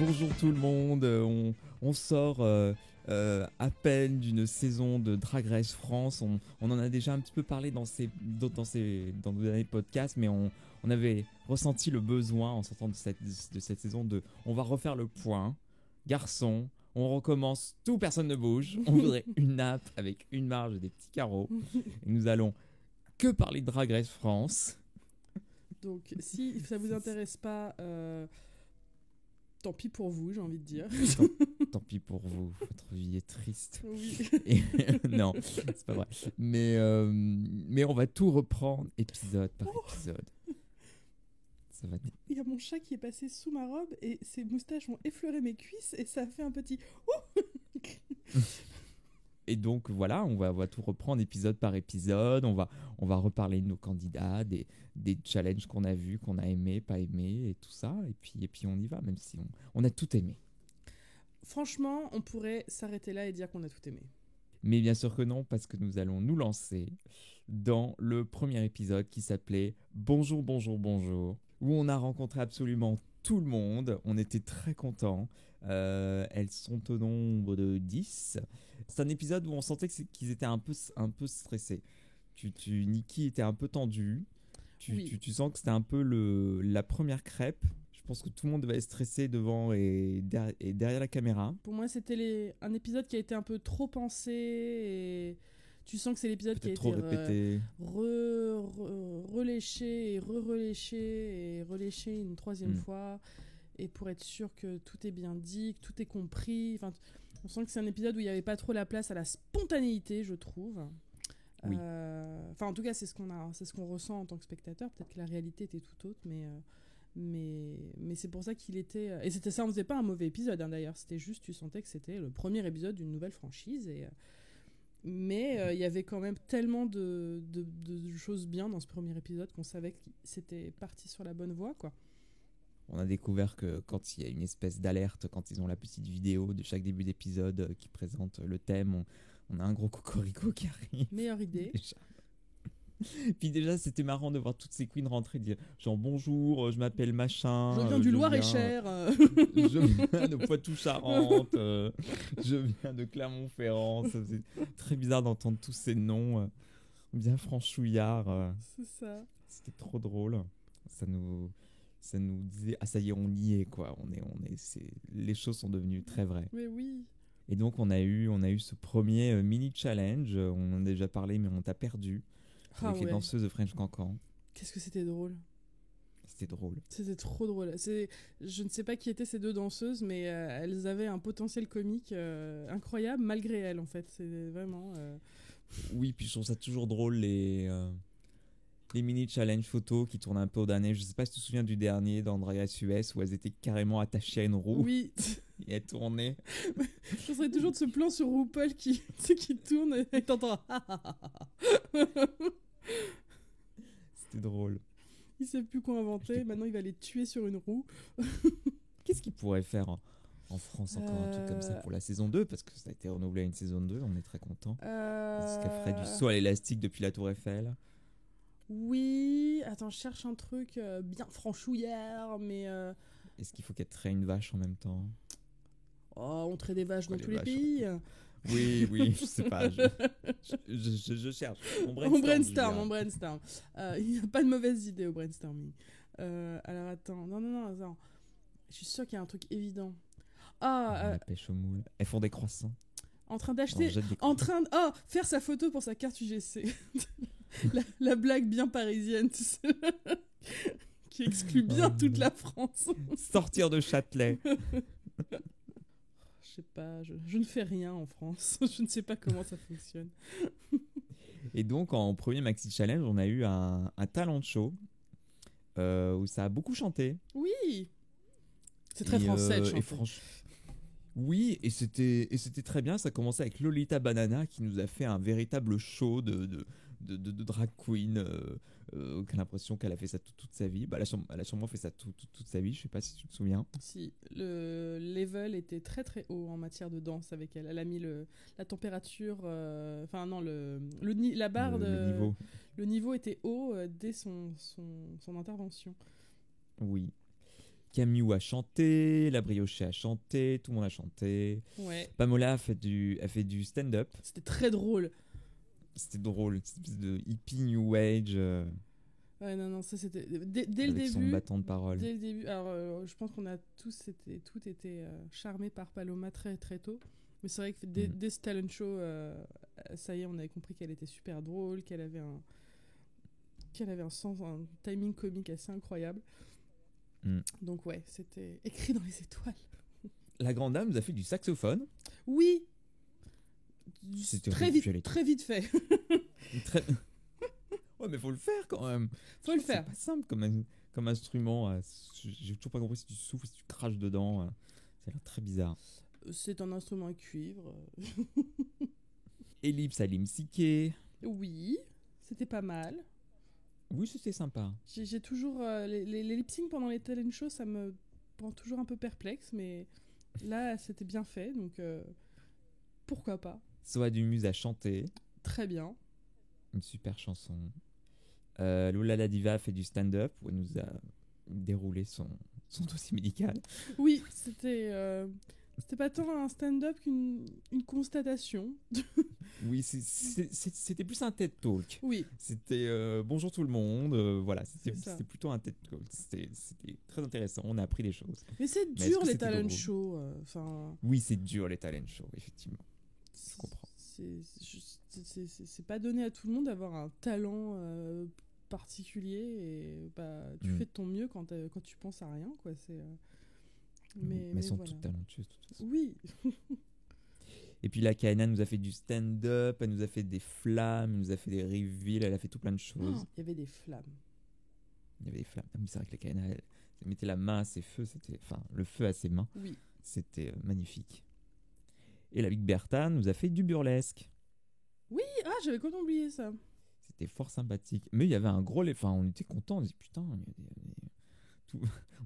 Bonjour tout le monde, on sort à peine d'une saison de Drag Race France. On en a déjà un petit peu parlé dans nos derniers podcasts, mais on avait ressenti le besoin en sortant de cette saison on va refaire le point. Garçon, on recommence, tout, personne ne bouge. On voudrait une nappe avec une marge et des petits carreaux. Et nous allons que parler de Drag Race France. Donc, si ça vous intéresse pas, tant pis pour vous, j'ai envie de dire. Tant pis pour vous, votre vie est triste. Oui. Non, c'est pas vrai. Mais on va tout reprendre épisode par épisode. Ça va. Il y a mon chat qui est passé sous ma robe et ses moustaches ont effleuré mes cuisses et ça a fait un petit Et donc voilà, on va tout reprendre épisode par épisode. On va reparler de nos candidats, des challenges qu'on a vus, qu'on a aimés, pas aimés et tout ça. Et puis on y va, même si on a tout aimé. Franchement, on pourrait s'arrêter là et dire qu'on a tout aimé. Mais bien sûr que non, parce que nous allons nous lancer dans le premier épisode qui s'appelait Bonjour, bonjour, bonjour, où on a rencontré absolument tout le monde. On était très contents. Elles sont au nombre de 10. C'est un épisode où on sentait qu'ils étaient un peu stressés. Nikki était un peu tendue. Oui. Tu sens que c'était un peu la première crêpe. Je pense que tout le monde devait être stressé devant et derrière la caméra. Pour moi, c'était un épisode qui a été un peu trop pensé et tu sens que c'est l'épisode Peut-être qui a trop été répété. reléché et reléché et reléché une troisième fois. Et pour être sûr que tout est bien dit, que tout est compris. Enfin, on sent que c'est un épisode où il n'y avait pas trop la place à la spontanéité, je trouve. Oui. Enfin, en tout cas, c'est ce qu'on ressent en tant que spectateur. Peut-être que la réalité était tout autre, mais c'est pour ça qu'il était... Et c'était ça, on faisait pas un mauvais épisode, hein, d'ailleurs. C'était juste, tu sentais que c'était le premier épisode d'une nouvelle franchise. Mais il y avait quand même tellement de choses bien dans ce premier épisode qu'on savait que c'était parti sur la bonne voie, quoi. On a découvert que quand il y a une espèce d'alerte, quand ils ont la petite vidéo de chaque début d'épisode qui présente le thème, on a un gros cocorico qui arrive. Meilleure idée. Puis déjà, c'était marrant de voir toutes ces queens rentrer, dire genre bonjour, je m'appelle machin. Je viens du Loir-et-Cher. Je viens de Poitou-Charentes. Je viens de Clermont-Ferrand. Ça faisait très bizarre d'entendre tous ces noms bien franchouillards. C'est ça. C'était trop drôle. Ça nous disait ah ça y est, on y est quoi. Les choses sont devenues très vraies. Mais oui. Et donc on a eu ce premier mini challenge. On en a déjà parlé, mais on t'a perdu. Avec les danseuses de French Cancan. Qu'est-ce que c'était drôle. C'était drôle. C'était trop drôle. Je ne sais pas qui étaient ces deux danseuses, mais elles avaient un potentiel comique incroyable malgré elles, en fait. C'est vraiment... Oui, puis je trouve ça toujours drôle, les mini challenge photos qui tournent un peu au dernier. Je sais pas si tu te souviens du dernier dans Drag Race US où elles étaient carrément attachées à une roue. Oui. Et elles tournaient. Je serais toujours de ce plan sur RuPaul qui tourne et t'entends. C'était drôle. Il sait plus quoi inventer. Maintenant, il va les tuer sur une roue. Qu'est-ce qu'il pourrait faire en France encore un truc comme ça pour la saison 2? Parce que ça a été renouvelé à une saison 2. On est très contents. Est-ce qu'elle ferait du saut à l'élastique depuis la Tour Eiffel? Oui. Attends, je cherche un truc bien franchouillard, mais... Est-ce qu'il faut qu'elle traite une vache en même temps? Oh, on traite des vaches dans tous les pays. Oui, je sais pas. Je cherche. On brainstorm. Il n'y a pas de mauvaise idée au brainstorming. Alors attends. Non. Je suis sûre qu'il y a un truc évident. La pêche au moule. Elles font des croissants. En train d'acheter. Faire sa photo pour sa carte UGC. la blague bien parisienne, tu sais. Qui exclut bien toute la France. Sortir de Châtelet. Je sais pas, je ne fais rien en France. Je ne sais pas comment ça fonctionne. Et donc, en premier Maxi Challenge, on a eu un talent show où ça a beaucoup chanté. Oui. C'est très français de chanter. Oui, et c'était très bien. Ça commençait avec Lolita Banana qui nous a fait un véritable show de drag queen. J'ai l'impression qu'elle a fait ça toute sa vie. Elle a sûrement fait ça toute sa vie. Je sais pas si tu te souviens. Si, le level était très très haut en matière de danse avec elle. Elle a mis la température, la barre le niveau. Le niveau était haut dès son intervention. Oui. Camille a chanté, La Brioche a chanté, tout le monde a chanté. Ouais. Pamola a fait du stand-up. C'était très drôle. C'était drôle, une espèce de hippie new age Ouais, non, ça c'était. Dès le avec son début. bâton de parole. Dès le début. Alors, je pense qu'on a tout été charmés par Paloma très très tôt. Mais c'est vrai que dès ce talent show, ça y est, on avait compris qu'elle était super drôle, qu'elle avait un sens, un timing comique assez incroyable. Donc ouais, c'était écrit dans les étoiles. La grande dame nous a fait du saxophone. Oui. C'était très vite fait. Très... Ouais, mais faut le faire quand même. Faut le faire. C'est pas simple comme instrument. J'ai toujours pas compris si tu souffles, si tu craches dedans. Ça a l'air très bizarre. C'est un instrument à cuivre. Ellipse à Limsiké. Oui, c'était pas mal. Oui, c'était sympa. J'ai toujours les lip-sync pendant les talent shows, ça me rend toujours un peu perplexe, mais là c'était bien fait, donc pourquoi pas. Soa Dumuse a chanté. Très bien. Une super chanson. Lola la Diva a fait du stand-up où elle nous a déroulé son dossier médical. Oui, c'était pas tant un stand-up qu'une constatation. Oui, c'était plus un TED Talk. Oui. C'était bonjour tout le monde. Voilà, c'était ça. plutôt un TED Talk. C'était très intéressant. On a appris des choses. Mais c'est dur les talent shows. Oui, c'est dur les talent shows, effectivement. Je comprends. C'est pas donné à tout le monde d'avoir un talent particulier et tu fais de ton mieux quand tu penses à rien, quoi. Mais elles sont voilà. toutes talentueuses, de toute façon. Oui. Et puis la Kaena nous a fait du stand-up, elle nous a fait des flammes, elle nous a fait des reveals, elle a fait tout plein de choses. Il y avait des flammes. Il y avait des flammes. Ah, mais c'est vrai que la Kaena, elle mettait la main à ses feux, le feu à ses mains. Oui. C'était magnifique. Et la Big Bertha nous a fait du burlesque. Oui, j'avais complètement oublié ça. C'était fort sympathique. Mais il y avait un gros... on était contents, on disait putain,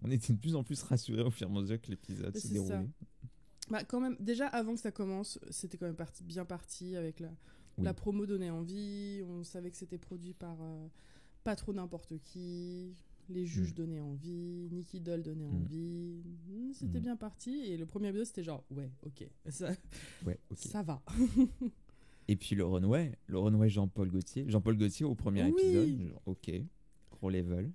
on était de plus en plus rassurés au fur et à mesure que l'épisode se déroulait. Bah, quand même, déjà avant que ça commence, c'était quand même bien parti avec la promo donnait envie, on savait que c'était produit par pas trop n'importe qui, les juges donnaient envie, Nicky Doll donnait envie, c'était bien parti et le premier épisode c'était genre ouais, ok, ça va. Et puis le runway Jean-Paul Gaultier au premier épisode, genre, ok, gros level.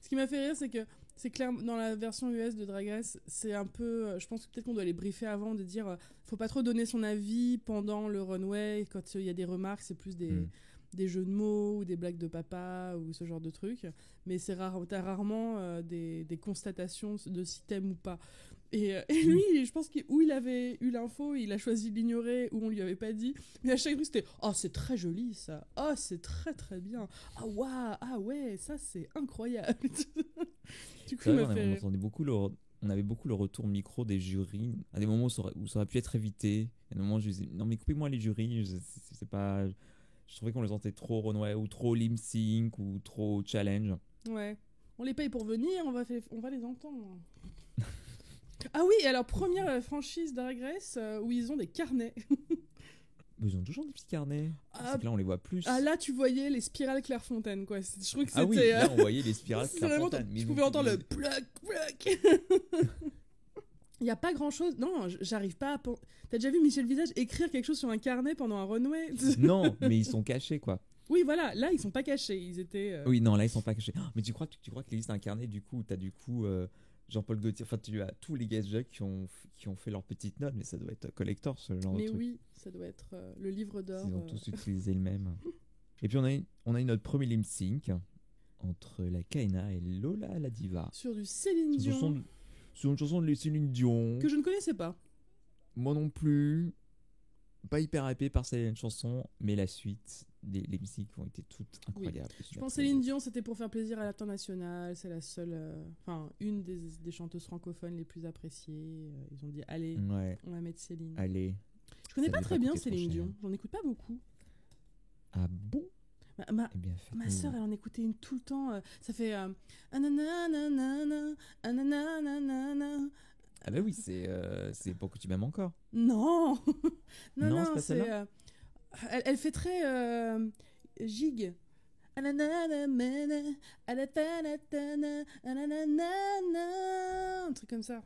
Ce qui m'a fait rire, c'est que c'est clair, dans la version US de Drag Race, c'est un peu... Je pense que peut-être qu'on doit les briefer avant, de dire faut pas trop donner son avis pendant le runway. Quand il y a des remarques, c'est plus des jeux de mots ou des blagues de papa ou ce genre de trucs. Mais t'as rarement des constatations de si t'aimes ou pas. Et lui, je pense où il avait eu l'info, il a choisi de l'ignorer ou on lui avait pas dit. Mais à chaque fois, c'était « Oh, c'est très joli, ça. Oh, c'est très, très bien. Ah, waouh. Ah, ouais, ça, c'est incroyable. » Du coup, on avait beaucoup le retour micro des jurys. À des moments où ça aurait pu être évité. À des moments où je disais « Non, mais coupez-moi les jurys. C'est pas... » Je trouvais qu'on les sentait trop runway ou trop lip sync ou trop challenge. Ouais. On les paye pour venir, on va les entendre. Ah oui, et alors première franchise Drag Race où ils ont des carnets. Mais ils ont toujours des petits carnets. C'est que là on les voit plus. Ah là tu voyais les spirales Clairefontaine quoi. Je trouvais que c'était... Ah oui, là on voyait les spirales Clairefontaine. Tu pouvais entendre le pluck. Il y a pas grand chose. Non, j'arrive pas à... T'as déjà vu Michel Visage écrire quelque chose sur un carnet pendant un runway? Non, mais ils sont cachés quoi. Oui, voilà, là ils sont pas cachés, ils étaient... Oui, non, là ils sont pas cachés. Mais tu crois qu'il existe un carnet du coup, t'as du coup Jean-Paul Gaultier, enfin tu as tous les guest judges qui ont fait leurs petites notes, mais ça doit être collector ce genre de truc. Mais oui, ça doit être le livre d'or. Ils ont tous utilisé le même. Et puis on a eu notre premier lip sync entre la Kaena et Lola la Diva. Sur du Céline Dion. Sur une chanson de Céline Dion. Que je ne connaissais pas. Moi non plus. Pas hyper hypé par cette chanson, mais la suite, les musiques ont été toutes incroyables. Oui. Je pense que Céline Dion, c'était pour faire plaisir à l'international. C'est la seule, une des chanteuses francophones les plus appréciées. Ils ont dit, allez, on va mettre Céline. Allez. Je connais pas très bien Céline Dion. J'en écoute pas beaucoup. Ah bon? Ma sœur, elle en écoutait une tout le temps. Ça fait Ah bah oui, c'est pour que tu m'aimes encore. Non, non, c'est pas celle-là. elle fait très gigue. Un truc comme ça.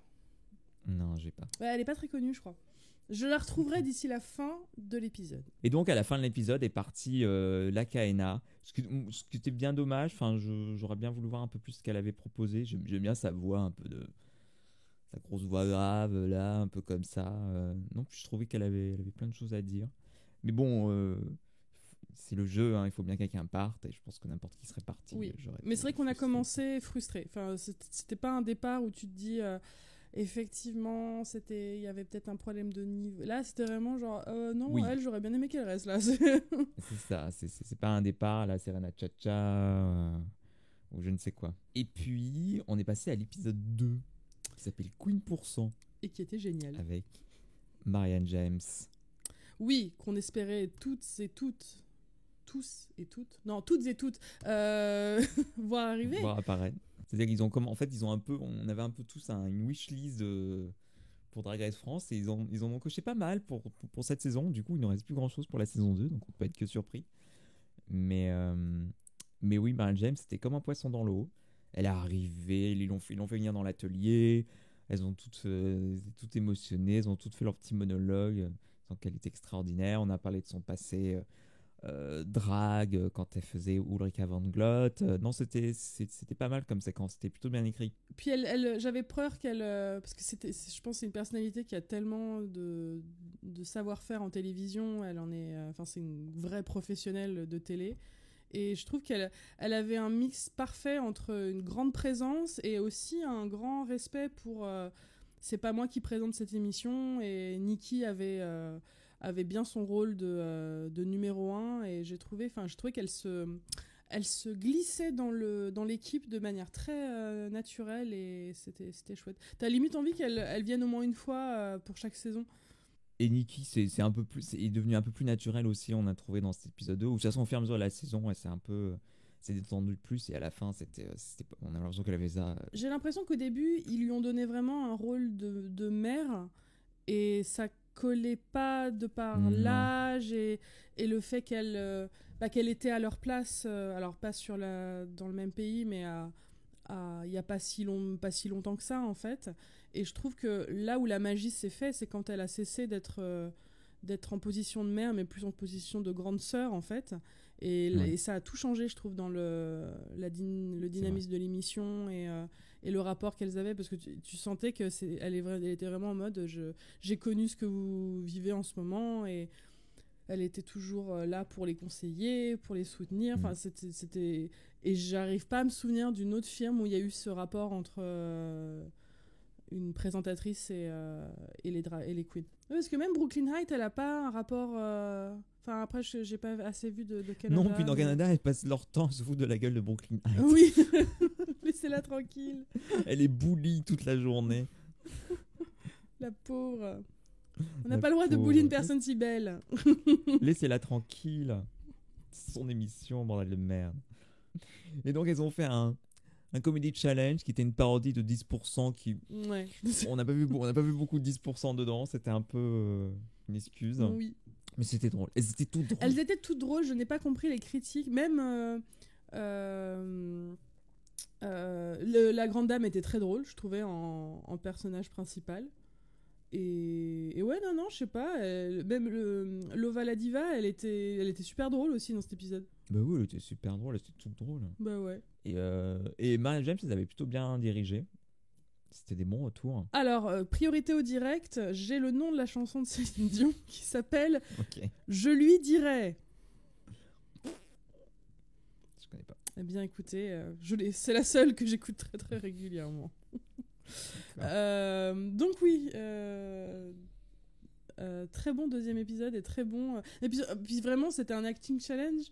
Non, j'ai pas. Ouais, elle est pas très connue, je crois. Je la retrouverai d'ici la fin de l'épisode. Et donc, à la fin de l'épisode est partie la Kaena. Ce qui était bien dommage. Enfin, j'aurais bien voulu voir un peu plus ce qu'elle avait proposé. J'aime bien sa voix, un peu de. Sa grosse voix grave, là, un peu comme ça. Non, je trouvais qu'elle avait plein de choses à dire. Mais bon, c'est le jeu, hein, il faut bien que quelqu'un parte. Et je pense que n'importe qui serait parti. Oui, mais c'est vrai qu'on a commencé frustré. Enfin, c'était pas un départ où tu te dis. Effectivement, il y avait peut-être un problème de niveau. Là, c'était vraiment genre, non, Oui. elle, j'aurais bien aimé qu'elle reste là. C'est ça, c'est pas un départ, là, Serena Chacha, ou je ne sais quoi. Et puis, on est passé à l'épisode 2, qui s'appelle Queen %, Et qui était génial. avec Marianne James. Oui, qu'on espérait toutes et toutes, non, toutes et toutes, voir arriver. Voir apparaître. C'est-à-dire qu'ils ont en fait, on avait un peu tous une wishlist pour Drag Race France, et ils en ont coché pas mal pour cette saison. Du coup, il ne reste plus grand-chose pour la saison 2, donc on peut être que surpris. Mais oui, Marianne James, c'était comme un poisson dans l'eau. Elle est arrivée, ils l'ont fait venir dans l'atelier. Elles ont toutes émotionnées, elles ont toutes fait leur petit monologue. Donc elle est extraordinaire. On a parlé de son passé drague quand elle faisait Ulrika von Glott. Non, c'était pas mal comme séquence. C'était plutôt bien écrit. Puis j'avais peur qu'elle, parce que je pense que c'est une personnalité qui a tellement de savoir-faire en télévision. Elle en est, enfin c'est une vraie professionnelle de télé. Et je trouve qu'elle avait un mix parfait entre une grande présence et aussi un grand respect pour. C'est pas moi qui présente cette émission, et Nikki avait bien son rôle de numéro 1, et je trouvais qu'elle se glissait dans l'équipe de manière très naturelle, et c'était chouette. T'as limite envie qu'elle vienne au moins une fois pour chaque saison. Et Nikki, c'est devenu un peu plus naturel aussi, on a trouvé dans cet épisode 2, où de toute façon, au fur et à mesure de la saison, elle s'est détendue plus, et à la fin, on a l'impression qu'elle avait ça. J'ai l'impression qu'au début, ils lui ont donné vraiment un rôle de mère, et ça collait pas de par l'âge et le fait qu'elle était à leur place, alors pas dans le même pays, mais il y a pas si longtemps que ça en fait. Et je trouve que là où la magie s'est faite, c'est quand elle a cessé d'être en position de mère, mais plus en position de grande sœur en fait. Et ça a tout changé, je trouve, dans le dynamisme de l'émission, et le rapport qu'elles avaient, parce que tu sentais que elle était vraiment en mode j'ai connu ce que vous vivez en ce moment, et elle était toujours là pour les conseiller, pour les soutenir. Enfin, c'était et j'arrive pas à me souvenir d'une autre firme où il y a eu ce rapport entre une présentatrice et les queens. Oui, parce que même Brooklyn Heights, elle a pas un rapport. Enfin, après, j'ai pas assez vu de Canada. Non, puis dans Canada, elles passent leur temps à se foutre de la gueule de Brooklyn Heights. Oui, laissez-la tranquille. Elle est bully toute la journée. La pauvre. On n'a pas le droit de bully une personne si belle. Laissez-la tranquille. C'est son émission, bordel de merde. Et donc, elles ont fait un comedy challenge qui était une parodie de 10% qui... Ouais. On n'a pas vu beaucoup de 10% dedans. C'était un peu une excuse. Oui. Mais c'était drôle. Elles étaient toutes drôles. Elles étaient toutes drôles. Je n'ai pas compris les critiques. Même la grande dame était très drôle, je trouvais, en personnage principal. Et ouais, non, je sais pas. Même Lova la diva, elle était super drôle aussi dans cet épisode. Bah oui, elle était super drôle. Elle était toute drôle. Bah ouais. Et Marianne James, les avait plutôt bien dirigées. C'était des bons retours. Alors, priorité au direct, j'ai le nom de la chanson de Céline Dion qui s'appelle Je lui dirais. Je connais pas. Eh bien, écoutez, c'est la seule que j'écoute très très régulièrement. Donc oui, très bon deuxième épisode, et très bon. Et puis vraiment, c'était un acting challenge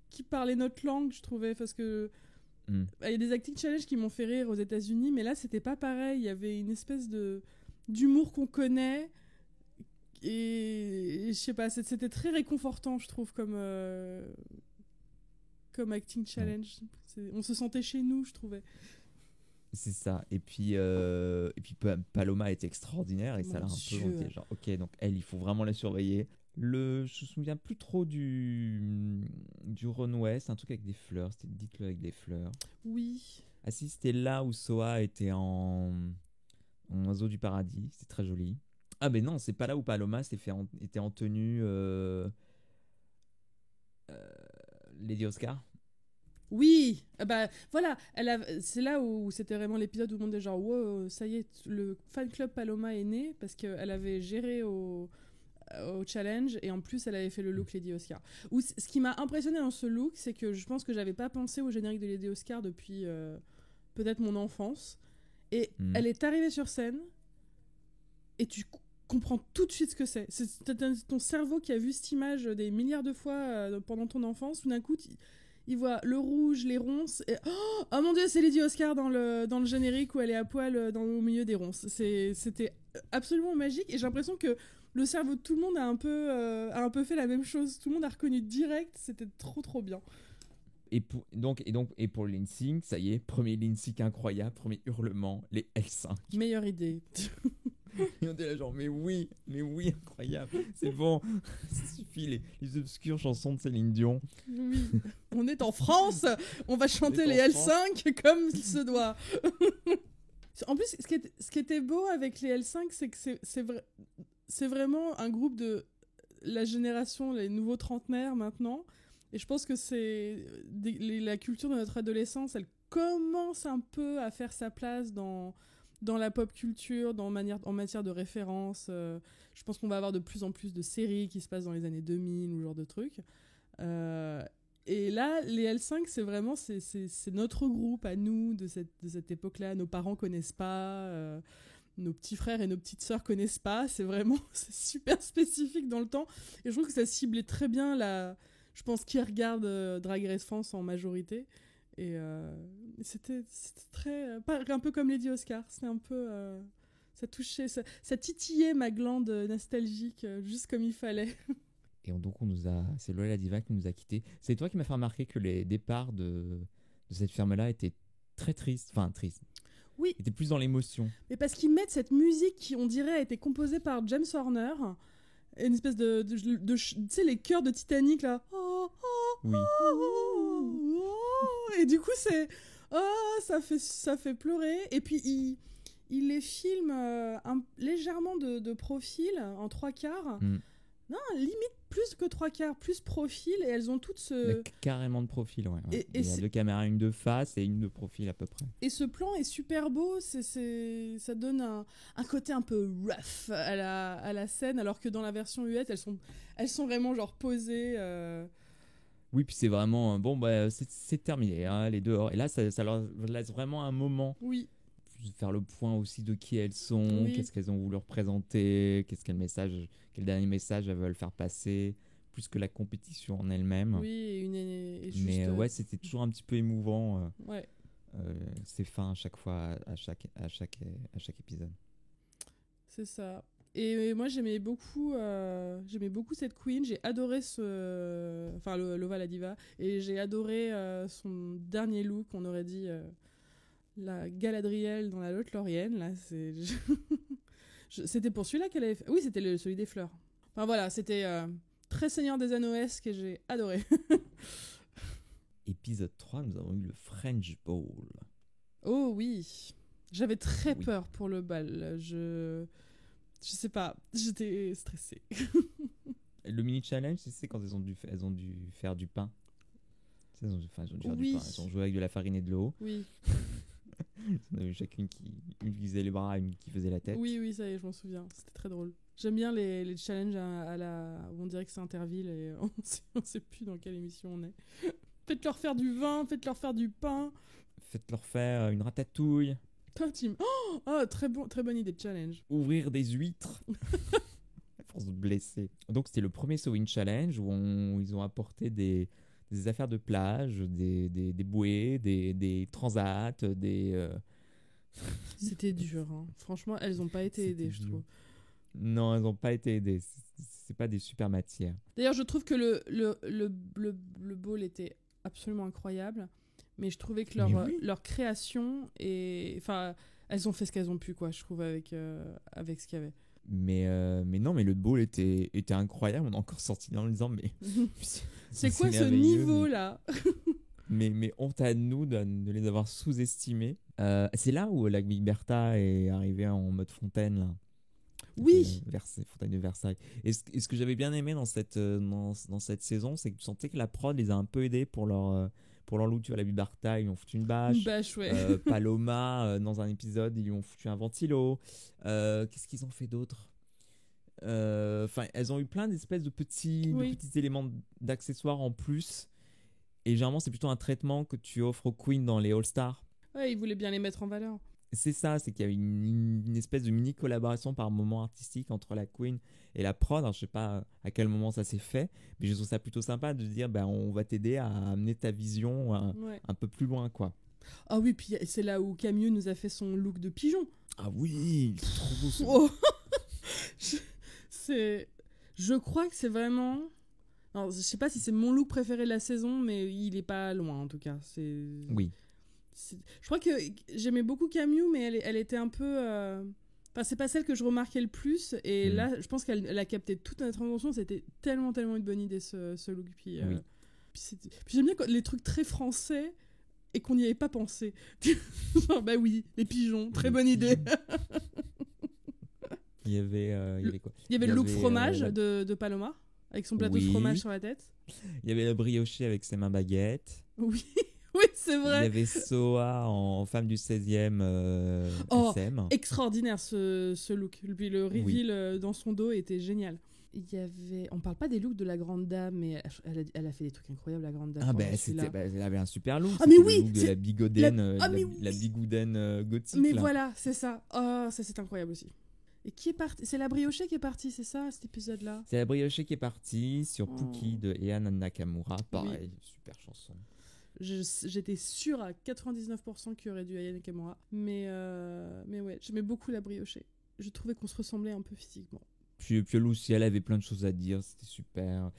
qui parlait notre langue, je trouvais, parce que il y a des acting challenges qui m'ont fait rire aux États-Unis, mais là c'était pas pareil. Il y avait une espèce d'humour qu'on connaît, et je sais pas, c'était très réconfortant, je trouve, comme acting challenge. On se sentait chez nous, je trouvais. C'est ça. Et puis Paloma est extraordinaire, et ça l'a un peu monté. Genre, ok, donc elle, il faut vraiment la surveiller. Je me souviens plus trop du du Rhône Ouest, un truc avec des fleurs. C'était Dites-le avec des fleurs. Oui. Ah si, c'était là où Soa était en oiseau du paradis. C'est très joli. Ah mais non, c'est pas là où Paloma était en tenue Lady Oscar. Oui, ah bah voilà, c'est là où c'était vraiment l'épisode où le monde est genre wow, ça y est, le fan club Paloma est né parce qu'elle avait géré au challenge et en plus elle avait fait le look Lady Oscar. Ce qui m'a impressionné dans ce look, c'est que je pense que j'avais pas pensé au générique de Lady Oscar depuis peut-être mon enfance et elle est arrivée sur scène et tu comprends tout de suite ce que c'est. C'est ton cerveau qui a vu cette image des milliards de fois pendant ton enfance, tout d'un coup il voit le rouge, les ronces, et oh mon dieu, c'est Lady Oscar dans le générique où elle est à poil au milieu des ronces. C'était absolument magique et j'ai l'impression que le cerveau de tout le monde a un peu fait la même chose. Tout le monde a reconnu direct, c'était trop bien. Et pour le lip-sync, ça y est, premier lip-sync incroyable, premier hurlement, les L5. Meilleure idée. Et on était là genre mais oui, incroyable, c'est bon, ça suffit les obscures chansons de Céline Dion. Oui, on est en France, on va chanter les L5 comme il se doit. En plus, ce qui était beau avec les L5, c'est que c'est vraiment un groupe de la génération, les nouveaux trentenaires maintenant. Et je pense que la culture de notre adolescence, elle commence un peu à faire sa place dans la pop culture, en matière de référence. Je pense qu'on va avoir de plus en plus de séries qui se passent dans les années 2000 ou ce genre de trucs. Et là, les L5, c'est vraiment c'est notre groupe à nous de cette époque-là. Nos parents connaissent pas, nos petits frères et nos petites sœurs connaissent pas. C'est super spécifique dans le temps. Et je trouve que ça ciblait très bien je pense qui regarde Drag Race France en majorité. Et c'était très un peu comme Lady Oscar, c'était un peu ça touchait, ça titillait ma glande nostalgique juste comme il fallait. Et donc c'est Lola Diva qui nous a quittés. C'est toi qui m'as fait remarquer que les départs de cette ferme-là étaient très tristes, oui, étaient plus dans l'émotion. Mais parce qu'ils mettent cette musique qui on dirait a été composée par James Horner, une espèce de tu sais les chœurs de Titanic là. Oui. Et du coup ça fait pleurer et puis il les filme légèrement de profil en 3/4. Non, limite plus que 3/4, plus profil et elles ont toutes carrément de profil, ouais. Et il y a deux caméras, une de face et une de profil à peu près. Et ce plan est super beau, ça donne un côté un peu rough à la scène alors que dans la version US elles sont vraiment genre posées. Oui, puis c'est vraiment c'est terminé, hein, les dehors. Et là, ça leur laisse vraiment un moment. Oui. Faire le point aussi de qui elles sont, qu'est-ce qu'elles ont voulu représenter, quel dernier message elles veulent faire passer, plus que la compétition en elle-même. Oui, mais ouais, c'était toujours un petit peu émouvant. Ouais. Ces fins à chaque fois, à chaque épisode. C'est ça. Et moi j'aimais beaucoup cette queen, j'ai adoré Lova la diva, et j'ai adoré son dernier look, on aurait dit la Galadriel dans la Lothlorienne là, c'était pour celui-là qu'elle avait fait. Oui, c'était celui des fleurs. Enfin voilà, c'était très Seigneur des Anneaux-esque et j'ai adoré. Épisode 3, nous avons eu le French Bowl. Oh oui, j'avais très peur pour le bal. Je sais pas, j'étais stressée. Le mini challenge, c'est quand elles ont dû faire du pain. Elles ont dû faire du pain. Elles ont joué avec de la farine et de l'eau. Oui. On avait chacune une qui faisait les bras, une qui faisait la tête. Oui, ça y est, je m'en souviens. C'était très drôle. J'aime bien les challenges où on dirait que c'est Interville et on sait plus dans quelle émission on est. Faites-leur faire du vin, faites-leur faire du pain. Faites-leur faire une ratatouille. Très bonne idée de challenge. Ouvrir des huîtres. À force de blesser. Donc c'était le premier Sewing Challenge où ils ont apporté des affaires de plage, des bouées, des transats, C'était dur, hein. Franchement, elles n'ont pas été aidées, je trouve. Non, elles n'ont pas été aidées. C'est pas des super matières. D'ailleurs, je trouve que le bowl était absolument incroyable, mais je trouvais que leur création elles ont fait ce qu'elles ont pu, quoi, je trouve, avec ce qu'il y avait. Mais non, mais le ball était incroyable. On est encore sorti là en disant, mais C'est quoi ce merveilleux, niveau-là? mais honte à nous de les avoir sous-estimés. C'est là où la Big Bertha est arrivée en mode fontaine, là. Oui, Fontaine de Versailles. Et ce que j'avais bien aimé dans cette saison, c'est que tu sentais que la prod les a un peu aidés pour leur look. Tu vois, la Big Bertha, ils lui ont foutu une une bâche. bâche, ouais. Paloma, dans un épisode, ils lui ont foutu un ventilo. Qu'est-ce qu'ils ont fait d'autre? Enfin, elles ont eu plein d'espèces de petits éléments d'accessoires en plus. Et généralement, c'est plutôt un traitement que tu offres aux queens dans les All-Stars. Ouais, ils voulaient bien les mettre en valeur. C'est ça, c'est qu'il y a une espèce de mini collaboration par moment artistique entre la queen et la prod. Alors, je sais pas à quel moment ça s'est fait, mais je trouve ça plutôt sympa de dire ben, on va t'aider à amener ta vision un peu plus loin, quoi. Ah oui, puis c'est là où Camille nous a fait son look de pigeon. Ah oui, c'est trop beau ça. Oh. Je crois que c'est vraiment... Alors, je sais pas si c'est mon look préféré de la saison, mais il est pas loin en tout cas. Oui. Je crois que j'aimais beaucoup Camille, mais elle était un peu... Enfin, c'est pas celle que je remarquais le plus. Et là, je pense qu'elle a capté toute notre attention. C'était tellement une bonne idée ce look. Puis j'aime bien les trucs très français et qu'on n'y avait pas pensé. Genre, bah oui, les pigeons, très bonne idée. Il y avait quoi? Il y avait le look fromage de Paloma, avec son plateau de fromage sur la tête. Il y avait la briochée avec ses mains baguettes. Oui, oui, c'est vrai. Il y avait Soa en femme du 16e SM. Extraordinaire ce look. Puis le reveal dans son dos était génial. Il y avait... On parle pas des looks de la grande dame, mais elle a fait des trucs incroyables, la grande dame. Ah elle avait un super look. Ah mais oui, le look de la bigoudaine, la bigoudaine gothique. Mais là. voilà, c'est ça. Oh, ça c'est incroyable aussi. Et qui est parti? C'est la briochée qui est partie, c'est ça, cet épisode-là? C'est la briochée qui est partie sur Pookie de Heian Nakamura. Pareil, super chanson. J'étais sûre à 99% qu'il y aurait du Heian Nakamura. Mais ouais, j'aimais beaucoup la briochée. Je trouvais qu'on se ressemblait un peu physiquement. Puis Lucie, elle avait plein de choses à dire, c'était super.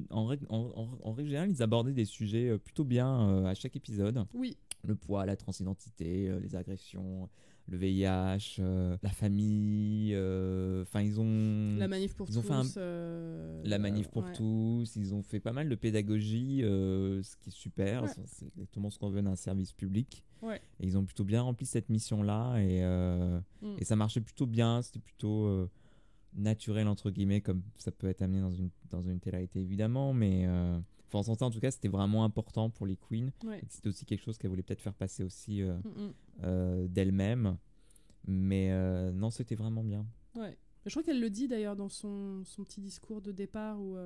En règle générale, ils abordaient des sujets plutôt bien à chaque épisode. Oui. Le poids, la transidentité, les agressions, le VIH, la famille. Enfin, ils ont. La manif pour tous. La manif pour tous. Ils ont fait pas mal de pédagogie, ce qui est super. Ouais. C'est exactement ce qu'on veut d'un service public. Ouais. Et ils ont plutôt bien rempli cette mission-là et ça marchait plutôt bien. C'était plutôt naturel entre guillemets, comme ça peut être amené dans une télé-réalité évidemment, mais. Enfin, en son temps, en tout cas, c'était vraiment important pour les queens. Ouais. Et c'était aussi quelque chose qu'elle voulait peut-être faire passer aussi d'elle-même. Mais non, c'était vraiment bien. Ouais. Je crois qu'elle le dit d'ailleurs dans son petit discours de départ où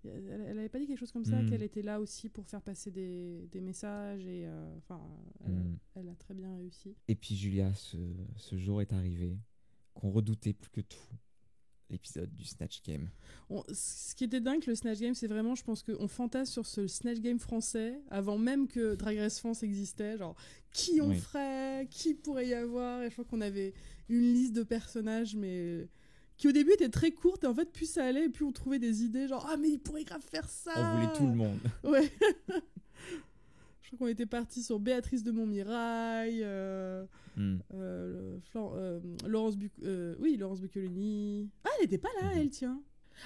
elle avait pas dit quelque chose comme ça, qu'elle était là aussi pour faire passer des messages et elle a très bien réussi. Et puis Julia, ce jour est arrivé qu'on redoutait plus que tout. L'épisode du Snatch Game. Ce qui était dingue, le Snatch Game, c'est vraiment, je pense qu'on fantasme sur ce Snatch Game français avant même que Drag Race France existait. Genre, qui on ferait, qui pourrait y avoir. Et je crois qu'on avait une liste de personnages, mais qui au début était très courte. Et en fait, plus ça allait, plus on trouvait des idées. Genre, ah, mais il pourrait grave faire ça. On voulait tout le monde. Ouais. Je crois qu'on était parti sur Béatrice de Montmirail, Laurence Buccolini. Ah, elle n'était pas là, elle, tiens.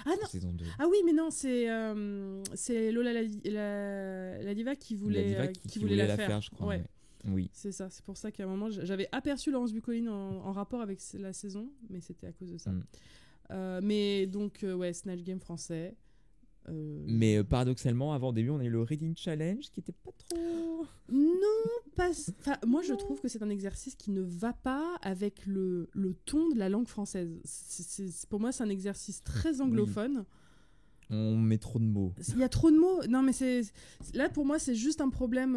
Ah non. Saison 2. Ah oui, mais non, c'est Lola la diva qui voulait la faire, je crois. Ouais. Oui. C'est ça, c'est pour ça qu'à un moment, j'avais aperçu Laurence Buccolini en rapport avec la saison, mais c'était à cause de ça. Mais donc, Snatch Game français. Mais paradoxalement, avant le début, on a eu le Reading Challenge qui était pas trop. Non, moi je trouve que c'est un exercice qui ne va pas avec le ton de la langue française. Pour moi, c'est un exercice très anglophone. Oui. On met trop de mots. Il y a trop de mots. Non, mais là pour moi, c'est juste un problème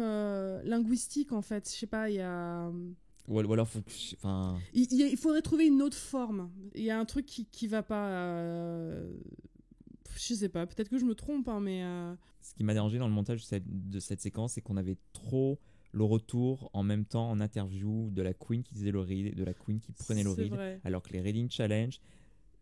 linguistique en fait. Je sais pas, il y a. Ou alors, il faudrait trouver une autre forme. Il y a un truc qui va pas. Je sais pas, peut-être que je me trompe, hein, mais... Ce qui m'a dérangé dans le montage de cette séquence, c'est qu'on avait trop le retour en même temps en interview de la queen qui disait le read, de la queen qui prenait le read, alors que les reading challenge,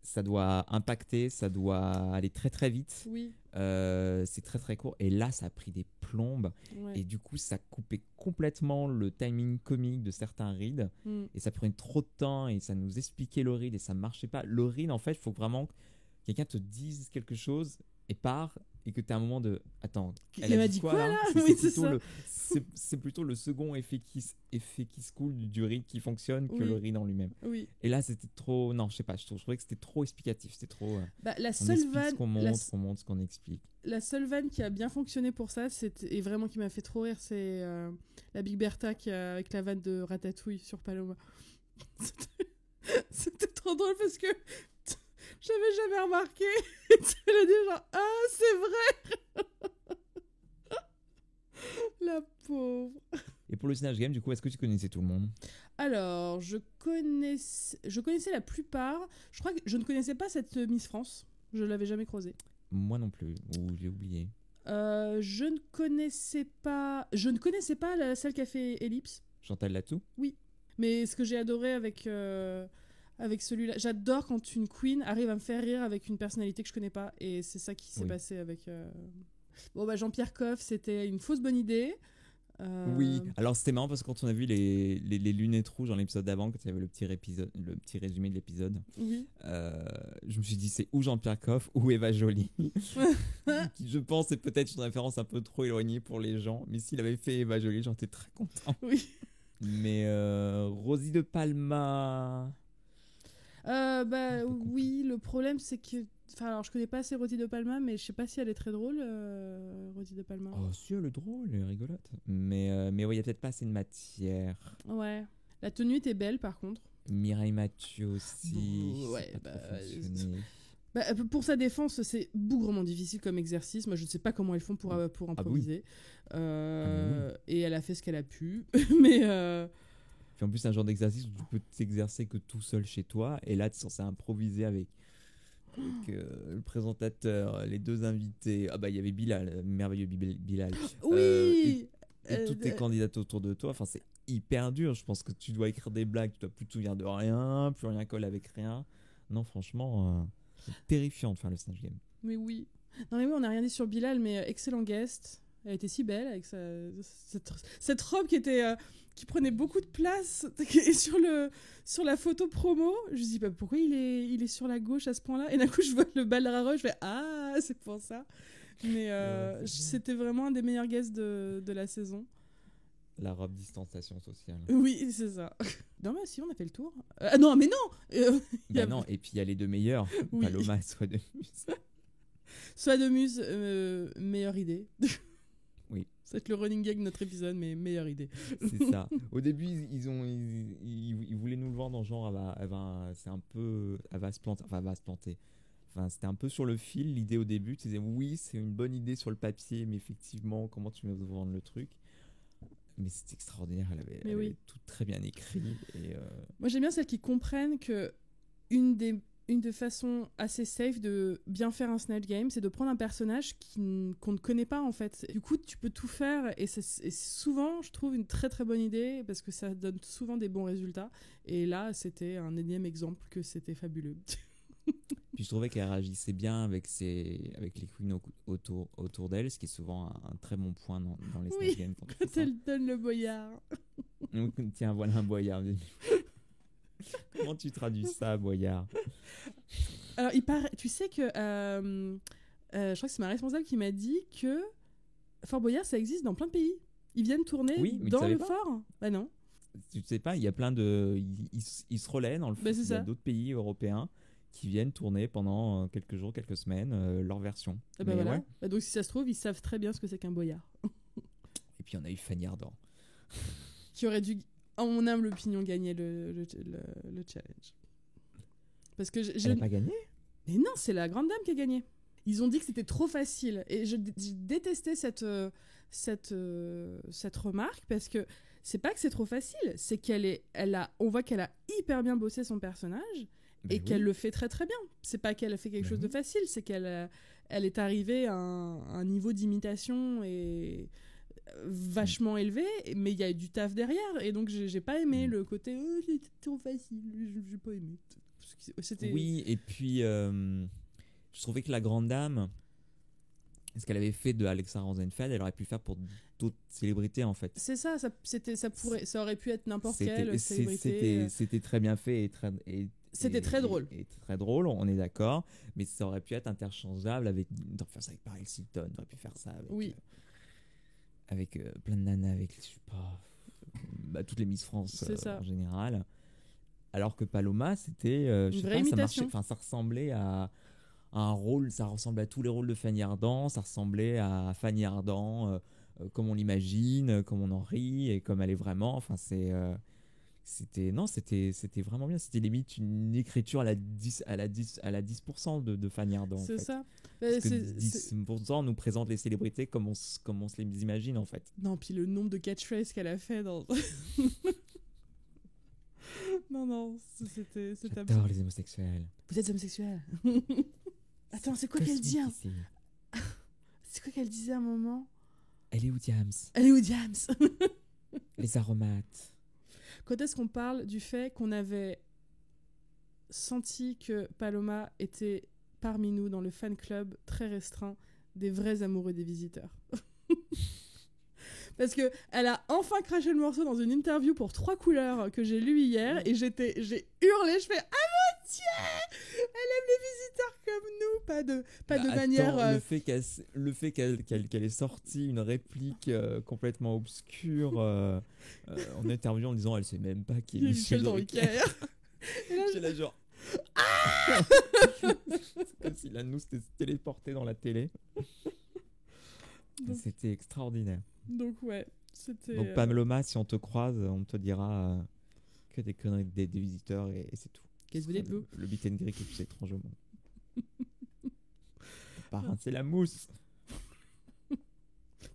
ça doit impacter, ça doit aller très très vite. Oui. C'est très très court. Et là, ça a pris des plombes. Ouais. Et du coup, ça coupait complètement le timing comique de certains reads. Mm. Et ça prenait trop de temps et ça nous expliquait le read et ça marchait pas. Le read, en fait, il faut vraiment que quelqu'un te dise quelque chose et part et que tu as un moment de attends, elle Il a m'a dit dit quoi quoi, là. là C'est Oui, c'est plutôt ça. c'est plutôt le second effet qui se coule du read qui fonctionne que Oui. le read en lui-même. Oui. Et là, c'était trop. Non, je sais pas, je trouvais que c'était trop explicatif. C'était trop. Bah, la On seule explique vanne, ce qu'on montre, ce qu'on explique. la seule vanne qui a bien fonctionné pour ça, et vraiment qui m'a fait trop rire, c'est la Big Bertha avec la vanne de Ratatouille sur Paloma. C'était trop drôle parce que j'avais jamais remarqué. Elle a dit genre ah c'est vrai. La pauvre. Et pour le Snatch Game, du coup, est-ce que tu connaissais tout le monde? Alors je connaissais la plupart. Je crois que je ne connaissais pas cette Miss France. Je l'avais jamais croisée. Moi non plus, ou j'ai oublié. Je ne connaissais pas celle qui a fait Ellipse. Chantal Latsou? Mais ce que j'ai adoré avec celui-là, j'adore quand une queen arrive à me faire rire avec une personnalité que je connais pas. Et c'est ça qui s'est Oui. passé avec... Bon, bah, Jean-Pierre Coff, c'était une fausse bonne idée. Oui, alors c'était marrant parce que quand on a vu les lunettes rouges dans l'épisode d'avant, quand il y avait le petit résumé de l'épisode, Oui. je me suis dit c'est ou Jean-Pierre Coff ou Eva Jolie. Qui, je pense, est peut-être une référence un peu trop éloignée pour les gens, mais s'il avait fait Eva Jolie, j'en étais très content. Oui. Mais Rosie de Palma. Bah oui, le problème c'est que... Enfin, alors je connais pas assez Rosie de Palma, mais je sais pas si elle est très drôle, Rosie de Palma. Oh, si, elle est drôle, elle est rigolote. Mais ouais, il y a peut-être pas assez de matière. Ouais. La tenue était belle par contre. Mireille Mathieu aussi. Ouais, ça a pas bah, trop fonctionné. Bah, pour sa défense, c'est bougrement difficile comme exercice. Moi, je ne sais pas comment elles font pour improviser. Et elle a fait ce qu'elle a pu. Mais Puis en plus, c'est un genre d'exercice où tu peux t'exercer que tout seul chez toi. Et là, tu es censé improviser avec le présentateur, les deux invités. Ah bah, il y avait Bilal, le merveilleux Bilal. oui. Et toutes tes candidates autour de toi. Enfin, c'est hyper dur. Je pense que tu dois écrire des blagues, tu dois plus te souvenir de rien, plus rien colle avec rien. Non, franchement, c'est terrifiant de faire le Snatch Game. Mais oui. Non mais oui, on n'a rien dit sur Bilal, mais excellent guest. Elle était si belle avec cette robe qui prenait beaucoup de place. Et sur la photo promo, je me dis bah, pourquoi il est sur la gauche à ce point-là. Et d'un coup, je vois le Balraro, je fais ah, c'est pour ça. Mais c'était vraiment un des meilleurs guests de la saison. La robe distanciation sociale. Oui, c'est ça. Non, mais si, on a fait le tour. Non, mais non Bah non, et puis il y a les deux meilleurs, Oui. Paloma et Soit de Muse. Soit de Muse, meilleure idée. Oui. C'est le running gag de notre épisode, mais meilleure idée. C'est ça. Au début, ils voulaient nous le vendre en genre, elle va se planter. Enfin, elle va se planter. Enfin, c'était un peu sur le fil, l'idée au début. Tu disais, oui, c'est une bonne idée sur le papier, mais effectivement, comment tu vas vendre le truc? Mais c'était extraordinaire, elle avait tout très bien écrit. Et Moi, j'aime bien celles qui comprennent que une des façons assez safe de bien faire un Snatch Game, c'est de prendre un personnage qu'on ne connaît pas en fait. Du coup, tu peux tout faire et c'est souvent, je trouve, une très très bonne idée parce que ça donne souvent des bons résultats. Et là, c'était un énième exemple que c'était fabuleux. puis je trouvais qu'elle réagissait bien avec les queens autour d'elle, ce qui est souvent un très bon point dans les Snatch Games. Quand elle donne le boyard. Donc, tiens, voilà un boyard. Comment tu traduis ça, boyard? Alors, tu sais que je crois que c'est ma responsable qui m'a dit que Fort Boyard, ça existe dans plein de pays. Ils viennent tourner dans le fort. Bah non. Tu sais pas, il y a plein de... Ils se relaient dans le fort. Bah, il y a d'autres pays européens qui viennent tourner pendant quelques jours, quelques semaines leur version. Bah, voilà. Ouais. Bah, donc si ça se trouve, ils savent très bien ce que c'est qu'un boyard. Et puis on a eu Fanny Ardant. Qui aurait dû, en mon humble opinion, gagner le challenge. Parce que Elle n'a pas gagné? Mais non, c'est la grande dame qui a gagné. Ils ont dit que c'était trop facile. Et j'ai détesté cette remarque parce que c'est pas que c'est trop facile, c'est on voit qu'elle a hyper bien bossé son personnage et qu'elle le fait très très bien. C'est pas qu'elle a fait quelque chose de facile, c'est qu'elle est arrivée à un niveau d'imitation et vachement élevé, mais il y a du taf derrière et donc j'ai pas aimé le côté c'était trop facile, j'ai pas aimé. C'était... Oui, et puis je trouvais que la grande dame, ce qu'elle avait fait de Alexa Rosenfeld, elle aurait pu le faire pour d'autres célébrités en fait. C'est ça, ça aurait pu être n'importe quelle C'était célébrité. c'était très bien fait C'était très drôle. Et très drôle, on est d'accord, mais ça aurait pu être interchangeable avec, on aurait faire ça avec Paris Hilton, on aurait pu faire ça avec, Oui. Avec plein de nanas, avec je sais pas, toutes les Miss France C'est ça. en général. Alors que Paloma, c'était je sais Une vraie pas, imitation. ça ressemblait à un rôle, ça ressemblait à tous les rôles de Fanny Ardant, ça ressemblait à Fanny Ardant comme on l'imagine, comme on en rit et comme elle est vraiment. Enfin, c'était vraiment bien. C'était limite une écriture à la 10% de Fanny Ardant. En C'est fait. ça. Parce que 10% nous présente les célébrités comme on se les imagine en fait. Non, puis le nombre de catchphrases qu'elle a fait dans. Non, c'était J'adore les homosexuels. Vous êtes homosexuel. Attends, c'est quoi qu'elle dit C'est quoi qu'elle disait à un moment? Elle est où Diams? Elle est où Diams? Les aromates. Quand est-ce qu'on parle du fait qu'on avait senti que Paloma était parmi nous dans le fan club très restreint des vrais amoureux des visiteurs? Parce que elle a enfin craché le morceau dans une interview pour 3 couleurs que j'ai lu hier et j'ai hurlé, je fais ah mon Dieu, elle aime les visiteurs comme nous, pas de manière. Le fait qu'elle ait sorti une réplique complètement obscure en interview en disant elle sait même pas qui est Michel Drucker. J'ai là genre c'est comme si l'un de nous s'était téléporté dans la télé. C'était extraordinaire. Donc ouais, c'était... Donc Paloma, si on te croise, on te dira que des conneries des visiteurs et c'est tout. Qu'est-ce que vous dites, vous? Le beat and greet le plus étrange au monde. Parrain, c'est la mousse.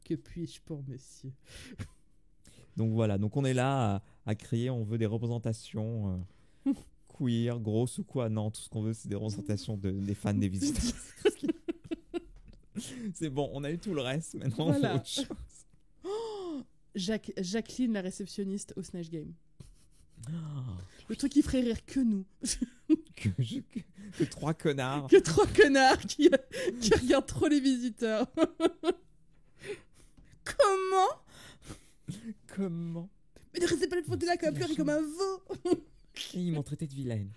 Que puis-je pour monsieur? Donc voilà, donc on est là à crier, on veut des représentations queer, grosses ou quoi. Non, tout ce qu'on veut, c'est des représentations des fans des visiteurs. C'est bon, on a eu tout le reste, maintenant on fait autre chose. Jacqueline, la réceptionniste au Snatch Game. Oh. Le truc qui ferait rire que nous. Que 3 connards. Que 3 connards qui regardent trop les visiteurs. Comment? Mais ne restez pas les fauteuils là comme pleurer comme un veau. Et ils m'ont traité de vilaine.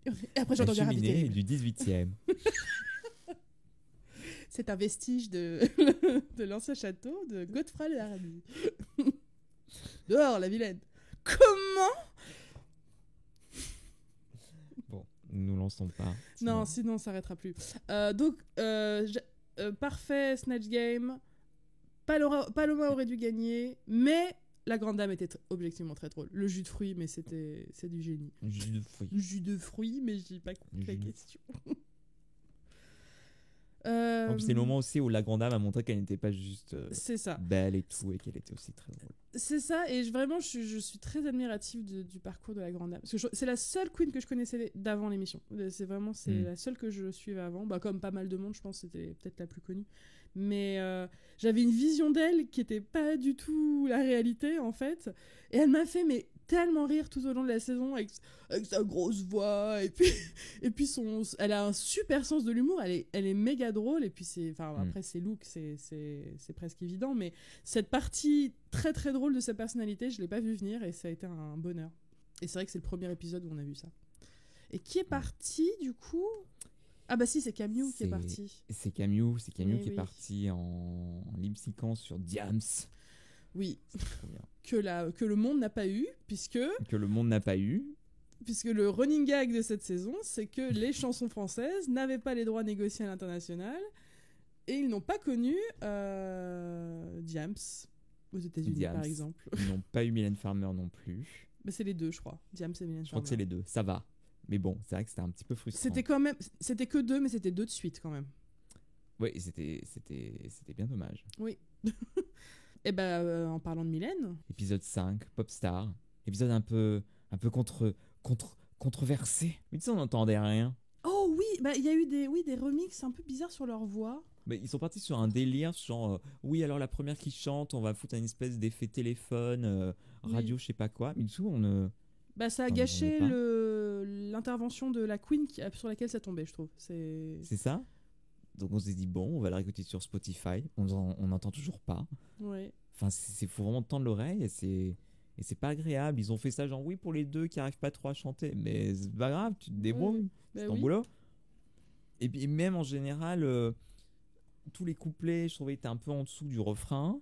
Et après j'entends bien cheminée du 18e. C'est un vestige de l'ancien château de Godefroy de l'Arabie. Dehors, la vilaine. Comment? Bon, nous lançons pas. Non, sinon on s'arrêtera plus. Parfait Snatch Game. Paloma aurait dû gagner, mais la grande dame était objectivement très drôle. Le jus de fruits, mais c'est du génie. Jus de fruits, mais je dis pas la question. C'est le moment aussi où la grande dame a montré qu'elle n'était pas juste belle et tout, et qu'elle était aussi très drôle. C'est ça, et vraiment je suis très admirative du parcours de la grande dame. Parce que c'est la seule queen que je connaissais d'avant l'émission. C'est la seule que je suivais avant. Comme pas mal de monde, je pense que c'était peut-être la plus connue. Mais j'avais une vision d'elle qui était pas du tout la réalité, en fait. Et elle m'a fait tellement rire tout au long de la saison avec sa grosse voix et puis elle a un super sens de l'humour, elle est méga drôle et puis après ses looks c'est presque évident, mais cette partie très très drôle de sa personnalité je l'ai pas vu venir et ça a été un bonheur. Et c'est vrai que c'est le premier épisode où on a vu ça. Et qui est parti du coup? Ah bah si, c'est Camille qui est parti. C'est Camille qui est parti en lip-syncant sur Diams. Oui, que le monde n'a pas eu, puisque le running gag de cette saison, c'est que les chansons françaises n'avaient pas les droits négociés à l'international et ils n'ont pas connu Diams aux États-Unis par exemple. Ils n'ont pas eu Mylène Farmer non plus. Mais c'est les deux, je crois. Diams et Mylène Farmer. Je crois que c'est les deux, ça va. Mais bon, c'est vrai que c'était un petit peu frustrant. C'était que 2, mais c'était 2 de suite quand même. Oui, c'était bien dommage. Oui. Et en parlant de Mylène. Épisode 5, Popstar. Épisode un peu controversé. Mais tu sais, on n'entendait rien. Oh oui, il y a eu des remixes un peu bizarres sur leur voix. Mais ils sont partis sur un délire, genre oui, alors la première qui chante, on va foutre une espèce d'effet téléphone, radio, je sais pas quoi. Mais du coup, Bah, ça a T'en gâché attendais l'intervention de la Queen sur laquelle ça tombait, je trouve. C'est ça. Donc on s'est dit, bon, on va la réécouter sur Spotify. On n'entend toujours pas. Ouais. Enfin, faut vraiment tendre l'oreille et c'est pas agréable. Ils ont fait ça, genre, oui, pour les deux qui arrivent pas trop à chanter. Mais c'est pas grave, tu te débrouilles. Bah C'est ton oui. boulot. Et puis, même en général, tous les couplets, je trouvais, étaient un peu en dessous du refrain.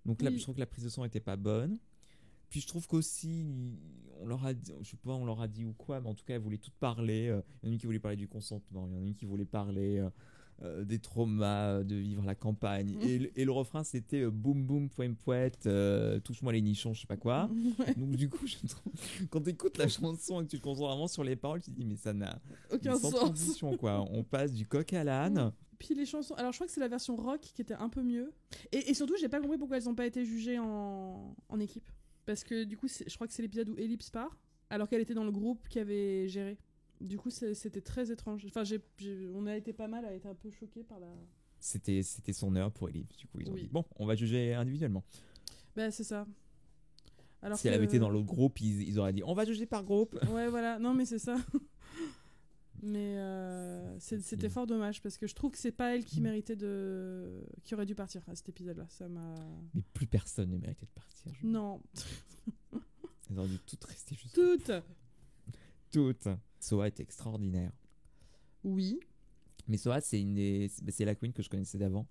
Donc là, Oui. je trouve que la prise de son était pas bonne. Puis je trouve qu'aussi, on leur a dit, je sais pas, on leur a dit ou quoi, mais en tout cas, elles voulaient toutes parler. Il y en a une qui voulait parler du consentement, il y en a une qui voulait parler des traumas de vivre la campagne. Et le refrain, c'était boum boum, poème poète, touche-moi les nichons, je sais pas quoi. Ouais. Donc du coup, je trouve, quand tu écoutes la chanson et que tu te concentres vraiment sur les paroles, tu te dis, mais ça n'a Aucun sans sens. transition, quoi. On passe du coq à l'âne. Puis les chansons. Alors, je crois que c'est la version rock qui était un peu mieux. Et surtout, j'ai pas compris pourquoi elles ont pas été jugées en équipe. Parce que du coup, je crois que c'est l'épisode où Ellipse part, alors qu'elle était dans le groupe qui avait géré. Du coup, c'était très étrange. Enfin, on a été pas mal, a été un peu choqués par la. C'était son heure pour Elif. Du coup, ils ont Oui. dit, bon, on va juger individuellement. Bah, c'est ça. Alors Si elle avait été dans l'autre groupe, ils auraient dit, on va juger par groupe. Ouais, voilà. Non, mais c'est ça. Mais c'était fort dommage parce que je trouve que c'est pas elle qui méritait qui aurait dû partir à cet épisode-là. Ça m'a. Mais plus personne ne méritait de partir. Non. Elles auraient dû toutes rester juste. Toutes. Soa est extraordinaire. Oui. Mais Soa, c'est la Queen que je connaissais d'avant,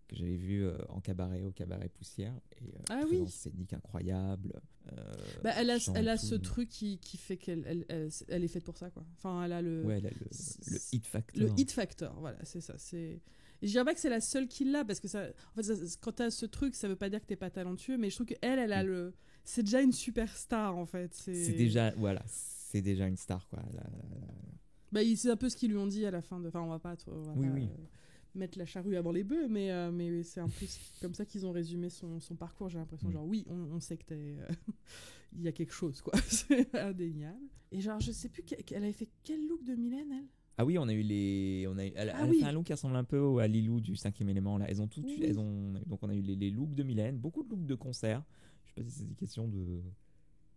que j'avais vue au cabaret Poussière. Et, Ah présence oui. scénique incroyable. Bah, elle a chant et ce tout. truc qui fait qu'elle est faite pour ça, quoi. Enfin, elle a le. Ouais, elle a le hit factor. Le hit factor, voilà, c'est ça. Et je dirais pas que c'est la seule qui l'a, parce que en fait, quand t'as ce truc, ça veut pas dire que t'es pas talentueux, mais je trouve qu'elle a le. C'est déjà une superstar, en fait. C'est déjà une star, quoi. Bah, c'est un peu ce qu'ils lui ont dit à la fin de. Enfin, on va pas mettre la charrue avant les bœufs, mais c'est un peu comme ça qu'ils ont résumé son parcours, j'ai l'impression. Genre, oui, on sait que t'es. Il y a quelque chose, quoi. C'est indéniable. Et genre, je sais plus, elle avait fait quel look de Mylène, elle? Ah oui, elle a oui. fait un look qui ressemble un peu à Lilou du 5e élément. Là. Elles ont toutes, Oui. donc on a eu les looks de Mylène, beaucoup de looks de concert. Je sais pas si c'est des questions de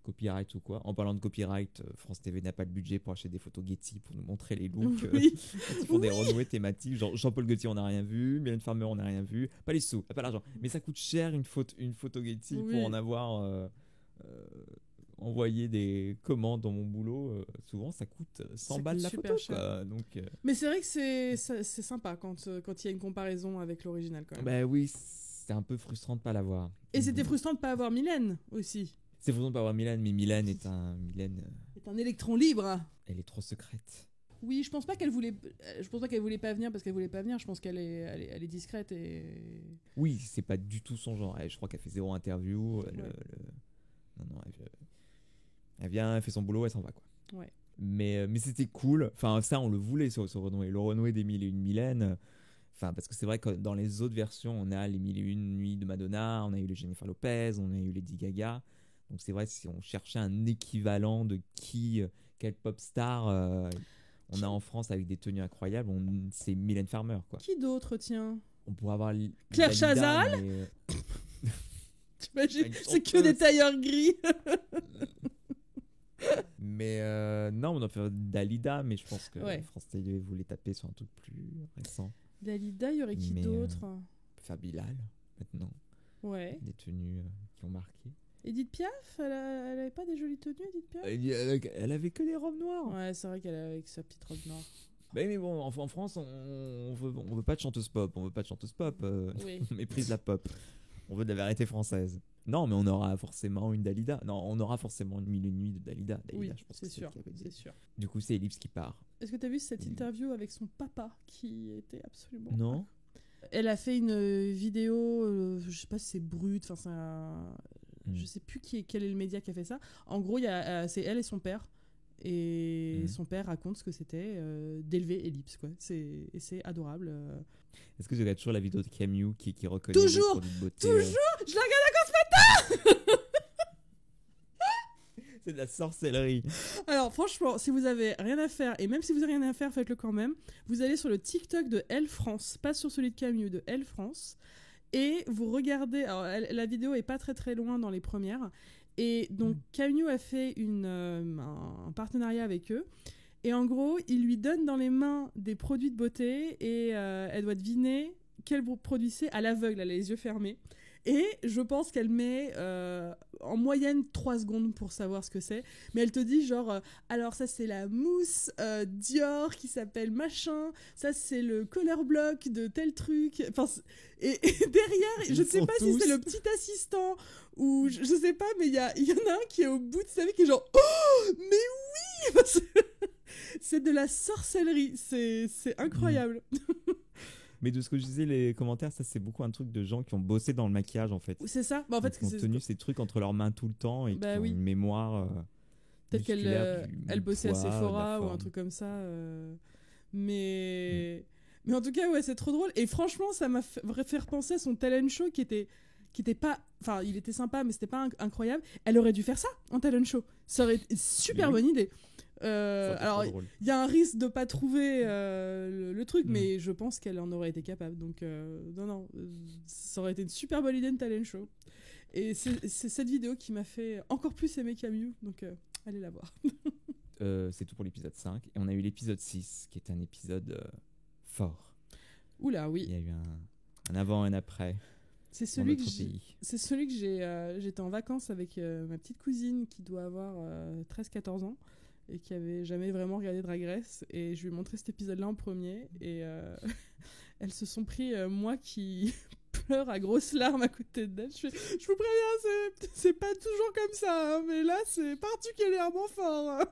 copyright ou quoi. En parlant de copyright, France TV n'a pas le budget pour acheter des photos Getty pour nous montrer les looks. Oui. Ils font des renouées thématiques. Genre Jean-Paul Gaultier, on n'a rien vu. Mylène Farmer, on n'a rien vu. Pas les sous, pas l'argent. Mais ça coûte cher une photo Getty Oui. pour en avoir. Envoyer des commandes dans mon boulot, souvent ça coûte 100 balles la photo, quoi. Donc, mais c'est vrai que c'est sympa quand il y a une comparaison avec l'original, quand même. bah oui, c'est un peu frustrant de pas l'avoir. Et c'était frustrant de pas avoir Mylène aussi. C'est frustrant de pas avoir Mylène, mais Mylène est un électron libre. Elle est trop secrète. Oui, je pense pas qu'elle voulait pas venir parce qu'elle voulait pas venir. Je pense qu'elle est discrète et. Oui, c'est pas du tout son genre. Je crois qu'elle fait 0 interview. Ouais. Non, elle vient, elle fait son boulot, elle s'en va, quoi. Ouais. Mais c'était cool. Enfin, ça, on le voulait sur ce renoué. Le renoué des 1001 Mylène. Enfin, parce que c'est vrai que dans les autres versions, on a les 1001 nuits de Madonna, on a eu les Jennifer Lopez, on a eu Lady Gaga. Donc c'est vrai, si on cherchait un équivalent de quelle pop star on a en France avec des tenues incroyables, c'est Mylène Farmer, quoi. Qui d'autre, tiens? On pourrait avoir Claire Dalida, Chazal. mais, T'imagines, Une c'est que chanteuse. des tailleurs gris. mais non, on doit faire Dalida, mais je pense que Ouais. France Télé voulait taper sur un truc plus récent. Dalida, il y aurait qui Mais, d'autre? Faire Bilal, maintenant. Ouais. Des tenues qui ont marqué. Edith Piaf, elle avait pas des jolies tenues, Edith Piaf? Elle avait que des robes noires. Ouais, c'est vrai qu'elle est avec sa petite robe noire. Bah, mais bon, en France, on veut pas de chanteuse pop. On veut pas de chanteuse pop. Oui. On méprise la pop. On veut de la vérité française. Non, mais on aura forcément une Dalida. Non, on aura forcément une 1001 nuits de Dalida. Oui, je pense c'est que sûr, elle qui avait dit. c'est sûr. Du coup, c'est Ellipse qui part. Est-ce que t'as vu cette Oui. interview avec son papa qui était absolument... Non. Elle a fait une vidéo, je sais pas si c'est Brut, enfin c'est je sais plus quel est le média qui a fait ça. En gros, c'est elle et son père. Et son père raconte ce que c'était d'élever Ellipse, quoi. Et c'est adorable. Est-ce que tu regardes toujours la vidéo de Camille qui reconnaît Toujours, les produits de beauté toujours. Je la regarde encore ce matin. C'est de la sorcellerie. Alors franchement, si vous avez rien à faire, et même si vous avez rien à faire, faites-le quand même. Vous allez sur le TikTok de Elle France, pas sur celui de Camille, de Elle France, et vous regardez. Alors la vidéo est pas très très loin dans les premières, Et donc, Cameo a fait un partenariat avec eux. Et en gros, il lui donne dans les mains des produits de beauté et elle doit deviner quel produit c'est à l'aveugle, elle a les yeux fermés. Et je pense qu'elle met en moyenne 3 secondes pour savoir ce que c'est. Mais elle te dit genre, alors ça c'est la mousse Dior qui s'appelle machin, ça c'est le color block de tel truc. Enfin, et derrière, je ne sais pas si c'est le petit assistant ou je sais pas, mais il y en a un qui est au bout de sa vie qui est genre, oh, mais oui. C'est de la sorcellerie, c'est incroyable. Mais de ce que je disais, les commentaires, ça c'est beaucoup un truc de gens qui ont bossé dans le maquillage en fait. C'est ça. Bah, en fait, qui ont tenu ces trucs entre leurs mains tout le temps et qui ont une mémoire. Peut-être qu'elle bossait à Sephora ou un truc comme ça. Mais en tout cas, ouais, c'est trop drôle. Et franchement, ça m'a fait repenser à son talent show qui était pas, enfin, il était sympa, mais c'était pas incroyable. Elle aurait dû faire ça en talent show. Ça aurait été une super bonne idée. Alors, il y a un risque de pas trouver le truc, mais je pense qu'elle en aurait été capable. Donc, non, ça aurait été une super bonne idée de talent show. Et c'est cette vidéo qui m'a fait encore plus aimer Camille. Donc, allez la voir. C'est tout pour l'épisode 5. Et on a eu l'épisode 6, qui est un épisode fort. Oula, oui. Il y a eu un avant et un après. C'est celui que j'étais en vacances avec ma petite cousine qui doit avoir 13-14 ans et qui avait jamais vraiment regardé Drag Race, et je lui ai montré cet épisode-là en premier et elles se sont pris moi qui pleure à grosses larmes à côté d'elle. Je vous préviens, c'est pas toujours comme ça, hein, mais là c'est particulièrement fort. Hein.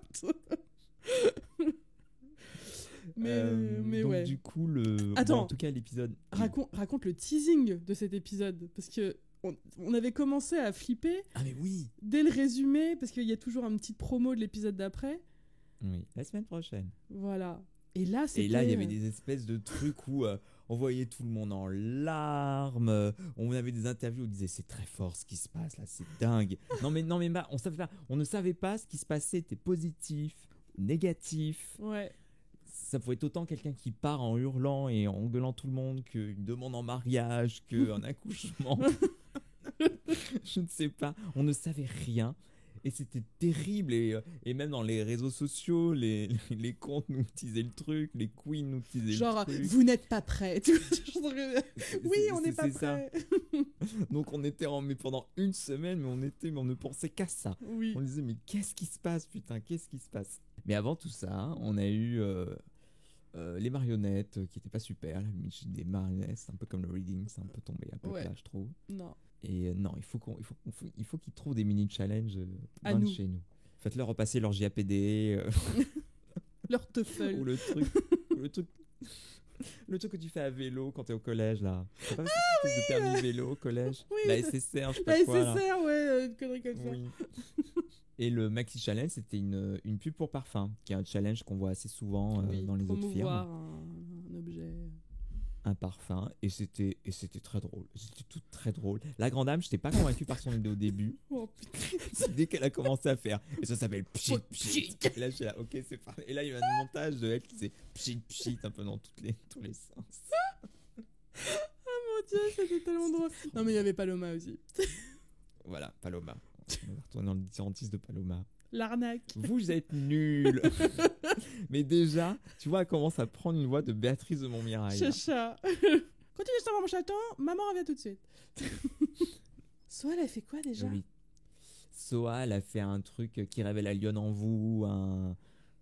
mais donc ouais. Du coup, Attends, en tout cas l'épisode. Raconte le teasing de cet épisode, parce que on avait commencé à flipper. Ah mais oui. Dès le résumé, parce qu'il y a toujours une petite promo de l'épisode d'après. Oui, la semaine prochaine. Voilà. Et là, il y avait des espèces de trucs où on voyait tout le monde en larmes. On avait des interviews où on disait c'est très fort ce qui se passe là, c'est dingue. non mais on ne savait pas ce qui se passait, était positif, négatif. Ouais. Ça pouvait être autant quelqu'un qui part en hurlant et en gueulant tout le monde qu'une demande en mariage, qu'un accouchement. Je ne sais pas. On ne savait rien. Et c'était terrible. Et même dans les réseaux sociaux, les comptes nous disaient le truc, les queens nous disaient genre, le truc. Vous n'êtes pas prêts. Oui, on n'est pas prêts. Donc on était mais pendant une semaine, mais on ne pensait qu'à ça. Oui. On disait mais qu'est-ce qui se passe, putain, qu'est-ce qui se passe? Mais avant tout ça, on a eu les marionnettes qui n'étaient pas super. La musique des marionnettes, c'est un peu comme le reading, c'est un peu tombé à peu là, je trouve. Non. Et non, il faut qu'ils trouvent des mini challenges à loin nous. De chez nous. Faites-leur repasser leur JAPD. Leur TOEFL. Ou le truc que tu fais à vélo quand t'es au collège là. T'as pas fait de permis vélo au collège? Oui, la SSR, je sais pas quoi. La SSR, ouais, une connerie comme ça. Oui. Et le Maxi Challenge, c'était une pub pour parfum, qui est un challenge qu'on voit assez souvent dans les autres firmes. Un objet. Un parfum, et c'était très drôle. C'était tout très drôle. La grande dame, je n'étais pas convaincue par son idée au début. Oh putain. C'est dès qu'elle a commencé à faire. Et ça s'appelle pchit pchit. Et là, je suis là, ok, c'est parfait. Et là, il y a un montage de elle qui disait pchit pchit un peu dans tous les sens. Oh mon dieu, c'était tellement drôle. Non, mais il y avait Paloma aussi. Voilà, Paloma. On va retourner dans le différentisme de Paloma. L'arnaque. Vous êtes nuls. Mais déjà, tu vois, elle commence à prendre une voix de Béatrice de Montmirail. Chacha. Continue sur mon chaton, maman revient tout de suite. Soa, elle a fait quoi déjà? Oui. Soa, elle a fait un truc qui révèle la lionne en vous,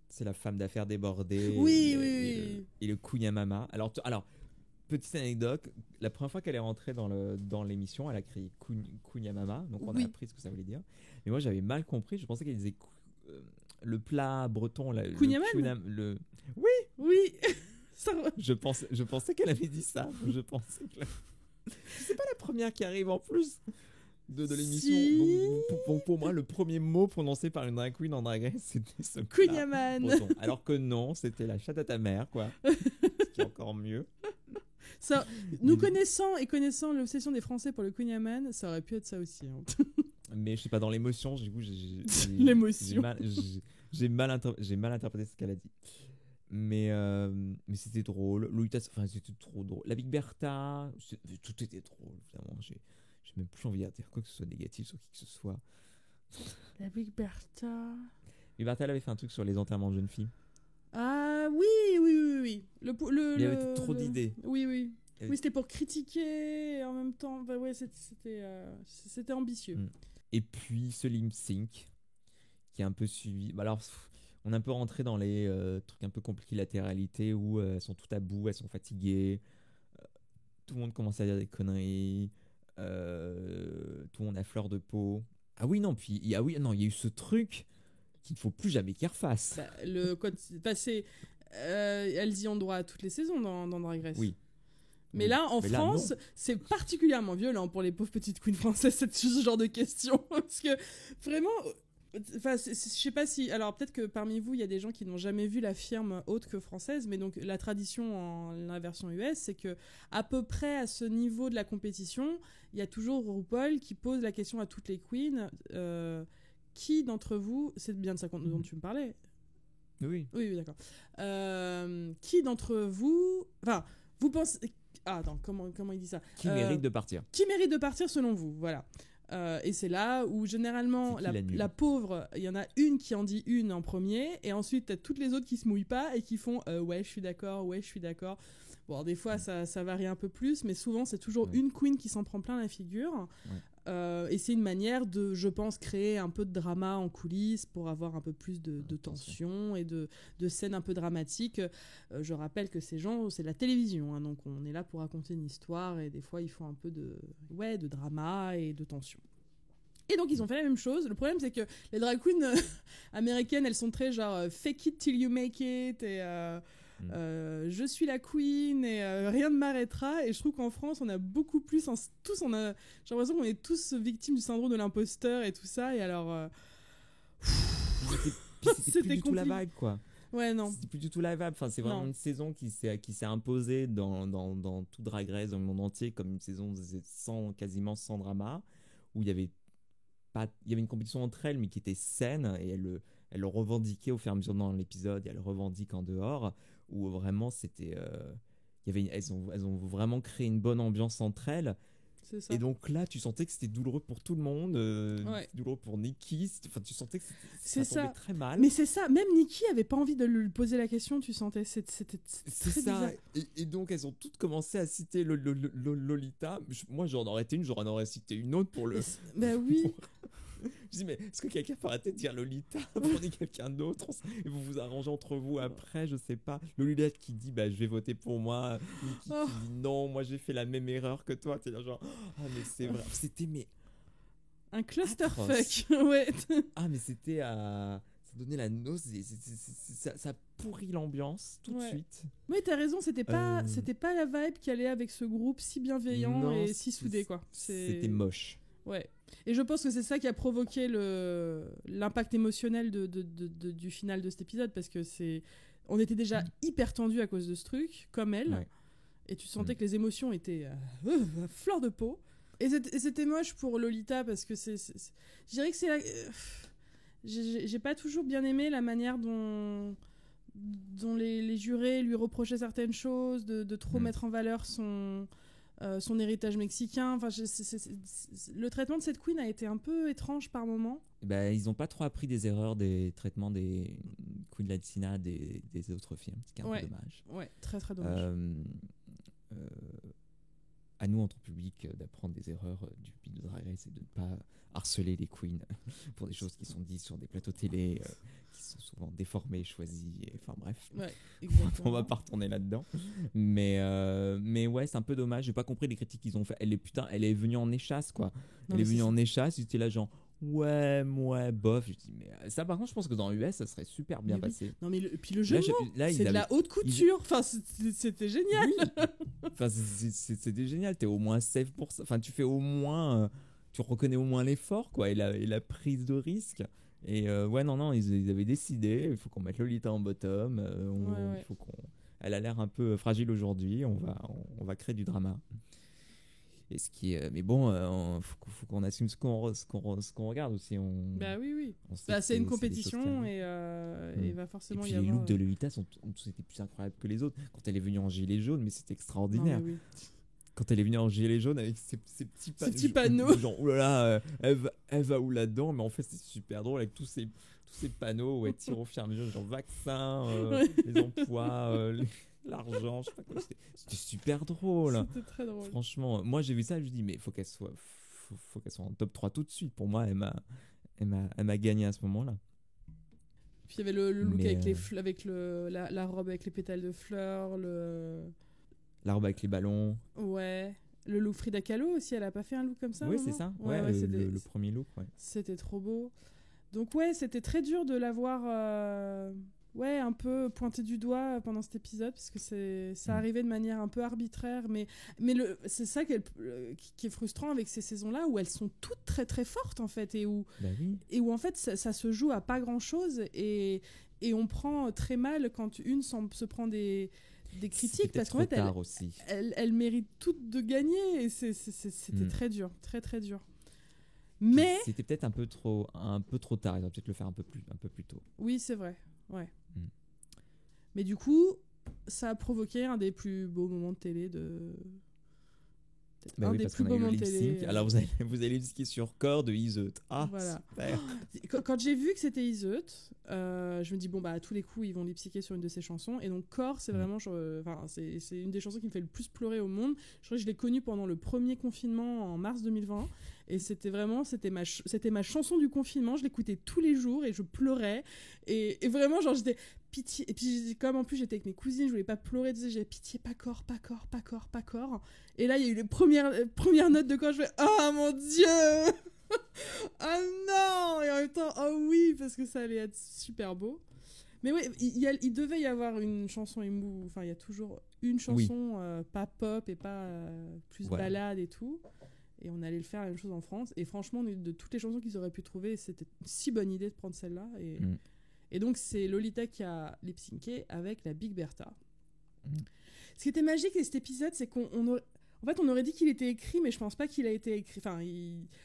c'est la femme d'affaires débordée. Oui. Et le Kunyamama. Alors, petite anecdote, la première fois qu'elle est rentrée dans l'émission, elle a crié Kunyamama, donc on a appris ce que ça voulait dire. Mais moi, j'avais mal compris, je pensais qu'elle disait le plat breton. Kunyaman. Oui. Je pensais qu'elle avait dit ça. Je pensais que c'est pas la première qui arrive en plus de l'émission. Si. Donc, pour moi, le premier mot prononcé par une drag queen en drag race, c'était ce Kunyaman. breton. Alors que non, c'était la chatte à ta mère, quoi. Ce qui est encore mieux. Ça, nous connaissant l'obsession des Français pour le Kunyaman, ça aurait pu être ça aussi. Hein. Mais je sais pas, dans l'émotion, du coup, l'émotion. J'ai mal interprété ce qu'elle a dit. Mais c'était drôle. Lolita, c'était trop drôle. La Big Bertha, tout était drôle, évidemment. J'ai même plus envie de dire quoi que ce soit négatif sur qui que ce soit. La Big Bertha. Et Bertha, elle avait fait un truc sur les enterrements de jeunes filles. Ah oui. Il y avait trop d'idées. Oui. Et- Oui, c'était pour critiquer et en même temps. Bah ouais, c'était ambitieux. Et puis ce lip sync qui est un peu suivi. Bah alors, on est un peu rentré dans les trucs un peu compliqués de la télé-réalité où elles sont toutes à bout, elles sont fatiguées, tout le monde commence à dire des conneries, tout le monde a fleur de peau. Ah oui, non, puis il y a eu ce truc qu'il ne faut plus jamais qu'elles refassent. Bah, elles y ont droit à toutes les saisons dans Drag Race. Oui. Mais Oui. là, en Mais là, France, non. c'est particulièrement violent pour les pauvres petites queens françaises, ce genre de questions. Parce que vraiment, enfin, je sais pas si. Alors, peut-être que parmi vous, il y a des gens qui n'ont jamais vu la firme autre que française, mais donc la tradition en la version US, c'est que à peu près à ce niveau de la compétition, il y a toujours RuPaul qui pose la question à toutes les queens qui d'entre vous, c'est bien de ça dont tu me parlais. Oui. Oui, d'accord. Qui d'entre vous. Enfin, vous pensez. Ah, attends, comment il dit ça Qui mérite de partir? Qui mérite de partir selon vous? Voilà. Et c'est là où généralement C'est qui la nulle? la pauvre, il y en a une qui en dit une en premier, et ensuite t'as toutes les autres qui se mouillent pas et qui font ouais, je suis d'accord, ouais, je suis d'accord. Bon, alors, des fois ça varie un peu plus, mais souvent c'est toujours une queen qui s'en prend plein la figure. Et c'est une manière de, je pense, créer un peu de drama en coulisses pour avoir un peu plus de tension et de scènes un peu dramatiques. Je rappelle que ces gens, c'est de la télévision, hein, donc on est là pour raconter une histoire et des fois il faut un peu de drama et de tension. Et donc ils ont fait la même chose. Le problème c'est que les drag queens américaines, elles sont très genre fake it till you make it et je suis la queen et rien ne m'arrêtera. Et je trouve qu'en France on a beaucoup plus j'ai l'impression qu'on est tous victimes du syndrome de l'imposteur et tout ça. Et alors C'était plus du tout la vibe, quoi. Ouais, non. C'était plus du tout la vibe. Enfin, c'est vraiment une saison qui s'est imposée dans tout Drag Race, dans le monde entier, comme une saison quasiment sans drama, où il y avait une compétition entre elles, mais qui était saine, et elles le revendiquaient au fur et à mesure dans l'épisode, et elles le revendiquent en dehors, où vraiment c'était... elles ont vraiment créé une bonne ambiance entre elles. C'est ça. Et donc là, tu sentais que c'était douloureux pour tout le monde, douloureux pour Nikki. Enfin, tu sentais que ça tombait très mal. Mais c'est ça. Même Nikki avait pas envie de lui poser la question. Tu sentais, c'était très bizarre. Et donc elles ont toutes commencé à citer Lolita. Moi, j'en aurais cité une autre pour le. Bah oui. Je dis, mais est-ce que quelqu'un peut arrêter de dire Lolita? Prenez quelqu'un d'autre et vous vous arrangez entre vous après, je sais pas. Lolita qui dit, bah je vais voter pour moi. Nikki qui dit, non, moi j'ai fait la même erreur que toi. T'es là genre, mais c'est vrai. C'était, un clusterfuck. Ouais. Ah, mais c'était ça donnait la nausée. Ça pourrit l'ambiance tout de suite. Oui, t'as raison, c'était pas la vibe qui allait avec ce groupe si bienveillant et si soudé, quoi. C'était moche. Ouais. Et je pense que c'est ça qui a provoqué l'impact émotionnel du final de cet épisode, parce que on était déjà hyper tendus à cause de ce truc, comme elle, et tu sentais que les émotions étaient à fleur de peau. Et c'était moche pour Lolita, parce que je dirais que j'ai pas toujours bien aimé la manière dont les jurés lui reprochaient certaines choses, de trop mettre en valeur son héritage mexicain. Enfin, le traitement de cette queen a été un peu étrange par moments. Ils n'ont pas trop appris des erreurs des traitements des queens latina des autres films, ce qui est un peu dommage. Ouais, très très dommage. À nous, en tant que public, d'apprendre des erreurs du public de Drag Race et de ne pas harceler les queens pour des choses qui sont dites sur des plateaux télé qui sont souvent déformées, choisies, enfin bref. Ouais, on va pas retourner là-dedans. Mais ouais, c'est un peu dommage. J'ai pas compris les critiques qu'ils ont fait. Elle est venue en échasse, quoi. Elle est venue en échasse, c'était là genre ouais, bof. Je dis, mais ça, par contre, je pense que dans US, ça serait super bien passé. Non, mais puis le jeu, c'est de la haute couture. Enfin, c'était génial. Oui. Enfin, c'était génial. T'es au moins safe pour ça. Enfin, tu fais au moins, tu reconnais au moins l'effort, quoi, et la prise de risque. Et non, ils avaient décidé. Il faut qu'on mette Lolita en bottom. Il faut elle a l'air un peu fragile aujourd'hui. On va créer du drama. Et ce qui est, mais bon, faut qu'on assume ce qu'on regarde aussi. Bah oui. C'est une compétition et il va forcément y avoir. Les looks de Lolita c'était plus incroyable que les autres. Quand elle est venue en gilet jaune, mais c'était extraordinaire. Quand elle est venue en gilet jaune avec ses petits Ces petits panneaux. Genre, oulala, elle va où là-dedans? Mais en fait, c'est super drôle avec tous ces panneaux où elle tire au fur et à mesure, genre vaccin, les emplois, l'argent, je sais pas quoi. C'était super drôle. C'était très drôle. Franchement, moi j'ai vu ça, je me dis, mais faut qu'elle soit en top 3 tout de suite. Pour moi, elle m'a gagné à ce moment-là. Puis il y avait le look Mais, avec avec la robe avec les pétales de fleurs, la robe avec les ballons. Ouais. Le look Frida Kahlo aussi, elle a pas fait un look comme ça? Oui, c'est ça. Ouais, le premier look. Ouais. C'était trop beau. Donc ouais, c'était très dur de l'avoir un peu pointé du doigt pendant cet épisode, parce que ça arrivait de manière un peu arbitraire, mais c'est ça qui est frustrant avec ces saisons-là, où elles sont toutes très très fortes en fait, et où en fait ça se joue à pas grand-chose, et on prend très mal quand une se prend des critiques, parce qu'en fait elle mérite toutes de gagner, et c'était très dur, très très dur. Mais c'était peut-être un peu trop tard, ils auraient peut-être le faire un peu plus tôt. Oui, c'est vrai. Ouais. Mais du coup, ça a provoqué un des plus beaux moments de télé un des plus beaux moments de télé. Alors vous allez lip-syncer sur Core de Iseut. Ah, voilà. Super. Quand j'ai vu que c'était Iseut, je me dis bon bah à tous les coups ils vont lip-syncer sur une de ses chansons, et donc Core c'est vraiment c'est une des chansons qui me fait le plus pleurer au monde. Je l'ai connue pendant le premier confinement en mars 2020, et c'était ma chanson du confinement. Je l'écoutais tous les jours et je pleurais, et vraiment genre j'étais pitié, et puis comme en plus j'étais avec mes cousines, je voulais pas pleurer, j'avais pitié, pas Core. Et là il y a eu les premières notes de Core, je fais oh mon dieu. Ah non, et en même temps oh oui, parce que ça allait être super beau. Mais oui, il devait y avoir une chanson emo, enfin il y a toujours une chanson pas pop et pas plus balade et tout, et on allait le faire la même chose en France, et franchement de toutes les chansons qu'ils auraient pu trouver, c'était une si bonne idée de prendre celle-là, et donc c'est Lolita qui a lip-synché avec la Big Bertha. Ce qui était magique de cet épisode, c'est en fait, on aurait dit qu'il était écrit, mais je pense pas qu'il a été écrit. Enfin,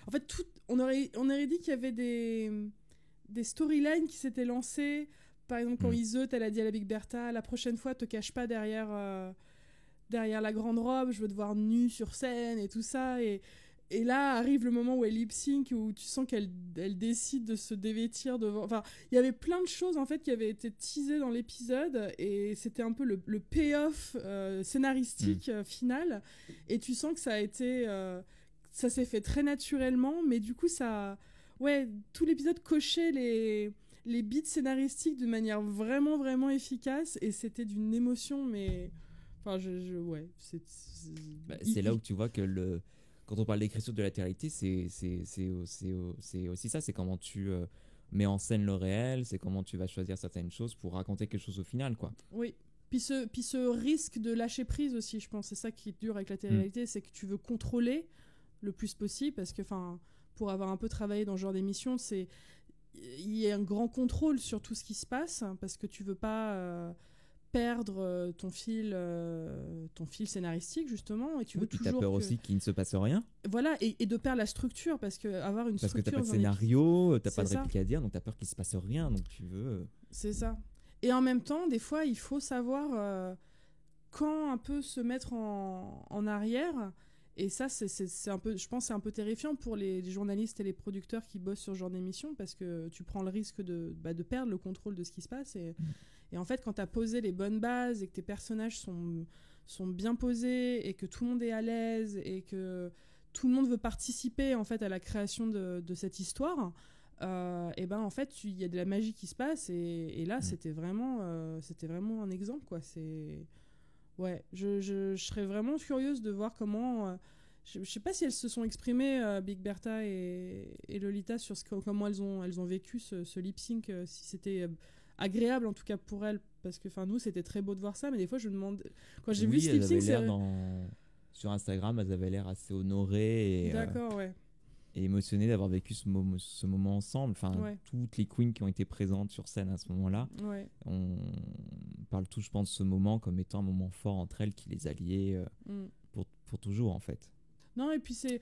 en fait, on aurait dit qu'il y avait des storylines qui s'étaient lancées. Par exemple, quand Iseut, elle a dit à la Big Bertha, la prochaine fois, te cache pas derrière la grande robe, je veux te voir nue sur scène et tout ça. Et là arrive le moment où elle lip-sync, où tu sens qu'elle décide de se dévêtir devant. Enfin, il y avait plein de choses en fait qui avaient été teasées dans l'épisode, et c'était un peu le payoff scénaristique final. Et tu sens que ça a été, ça s'est fait très naturellement, mais du coup tout l'épisode cochait les beats scénaristiques de manière vraiment vraiment efficace, et c'était d'une émotion, mais enfin c'est là où tu vois que quand on parle d'écriture de la télé-réalité, c'est aussi ça, c'est comment tu mets en scène le réel, c'est comment tu vas choisir certaines choses pour raconter quelque chose au final, quoi. Oui, puis ce risque de lâcher prise aussi, je pense, c'est ça qui est dur avec la télé-réalité, c'est que tu veux contrôler le plus possible, parce que pour avoir un peu travaillé dans ce genre d'émission, il y a un grand contrôle sur tout ce qui se passe, parce que tu veux pas perdre ton fil scénaristique, justement, et tu veux toujours. T'as peur aussi qu'il ne se passe rien. Voilà, et de perdre la structure, parce que avoir une structure. Parce que t'as pas de scénario, t'as pas de réplique à dire, donc t'as peur qu'il se passe rien, donc tu veux. C'est ça. Et en même temps, des fois, il faut savoir quand un peu se mettre en arrière. Et ça, c'est un peu, je pense, c'est un peu terrifiant pour les journalistes et les producteurs qui bossent sur ce genre d'émission, parce que tu prends le risque de perdre le contrôle de ce qui se passe. Et en fait, quand tu as posé les bonnes bases et que tes personnages sont bien posés et que tout le monde est à l'aise et que tout le monde veut participer en fait à la création de cette histoire, et ben en fait il y a de la magie qui se passe, et là c'était vraiment un exemple, quoi. Je serais vraiment curieuse de voir comment je sais pas si elles se sont exprimées, Big Bertha et Lolita, sur comment elles ont vécu ce lip sync, si c'était agréable en tout cas pour elles, parce que nous c'était très beau de voir ça, mais des fois je me demande, quand j'ai vu ce lip sync, sur Instagram elles avaient l'air assez honorées et émotionnées d'avoir vécu ce moment ensemble, toutes les queens qui ont été présentes sur scène à ce moment-là, on parle tous, je pense, de ce moment comme étant un moment fort entre elles qui les alliait pour toujours, en fait. Non, et puis c'est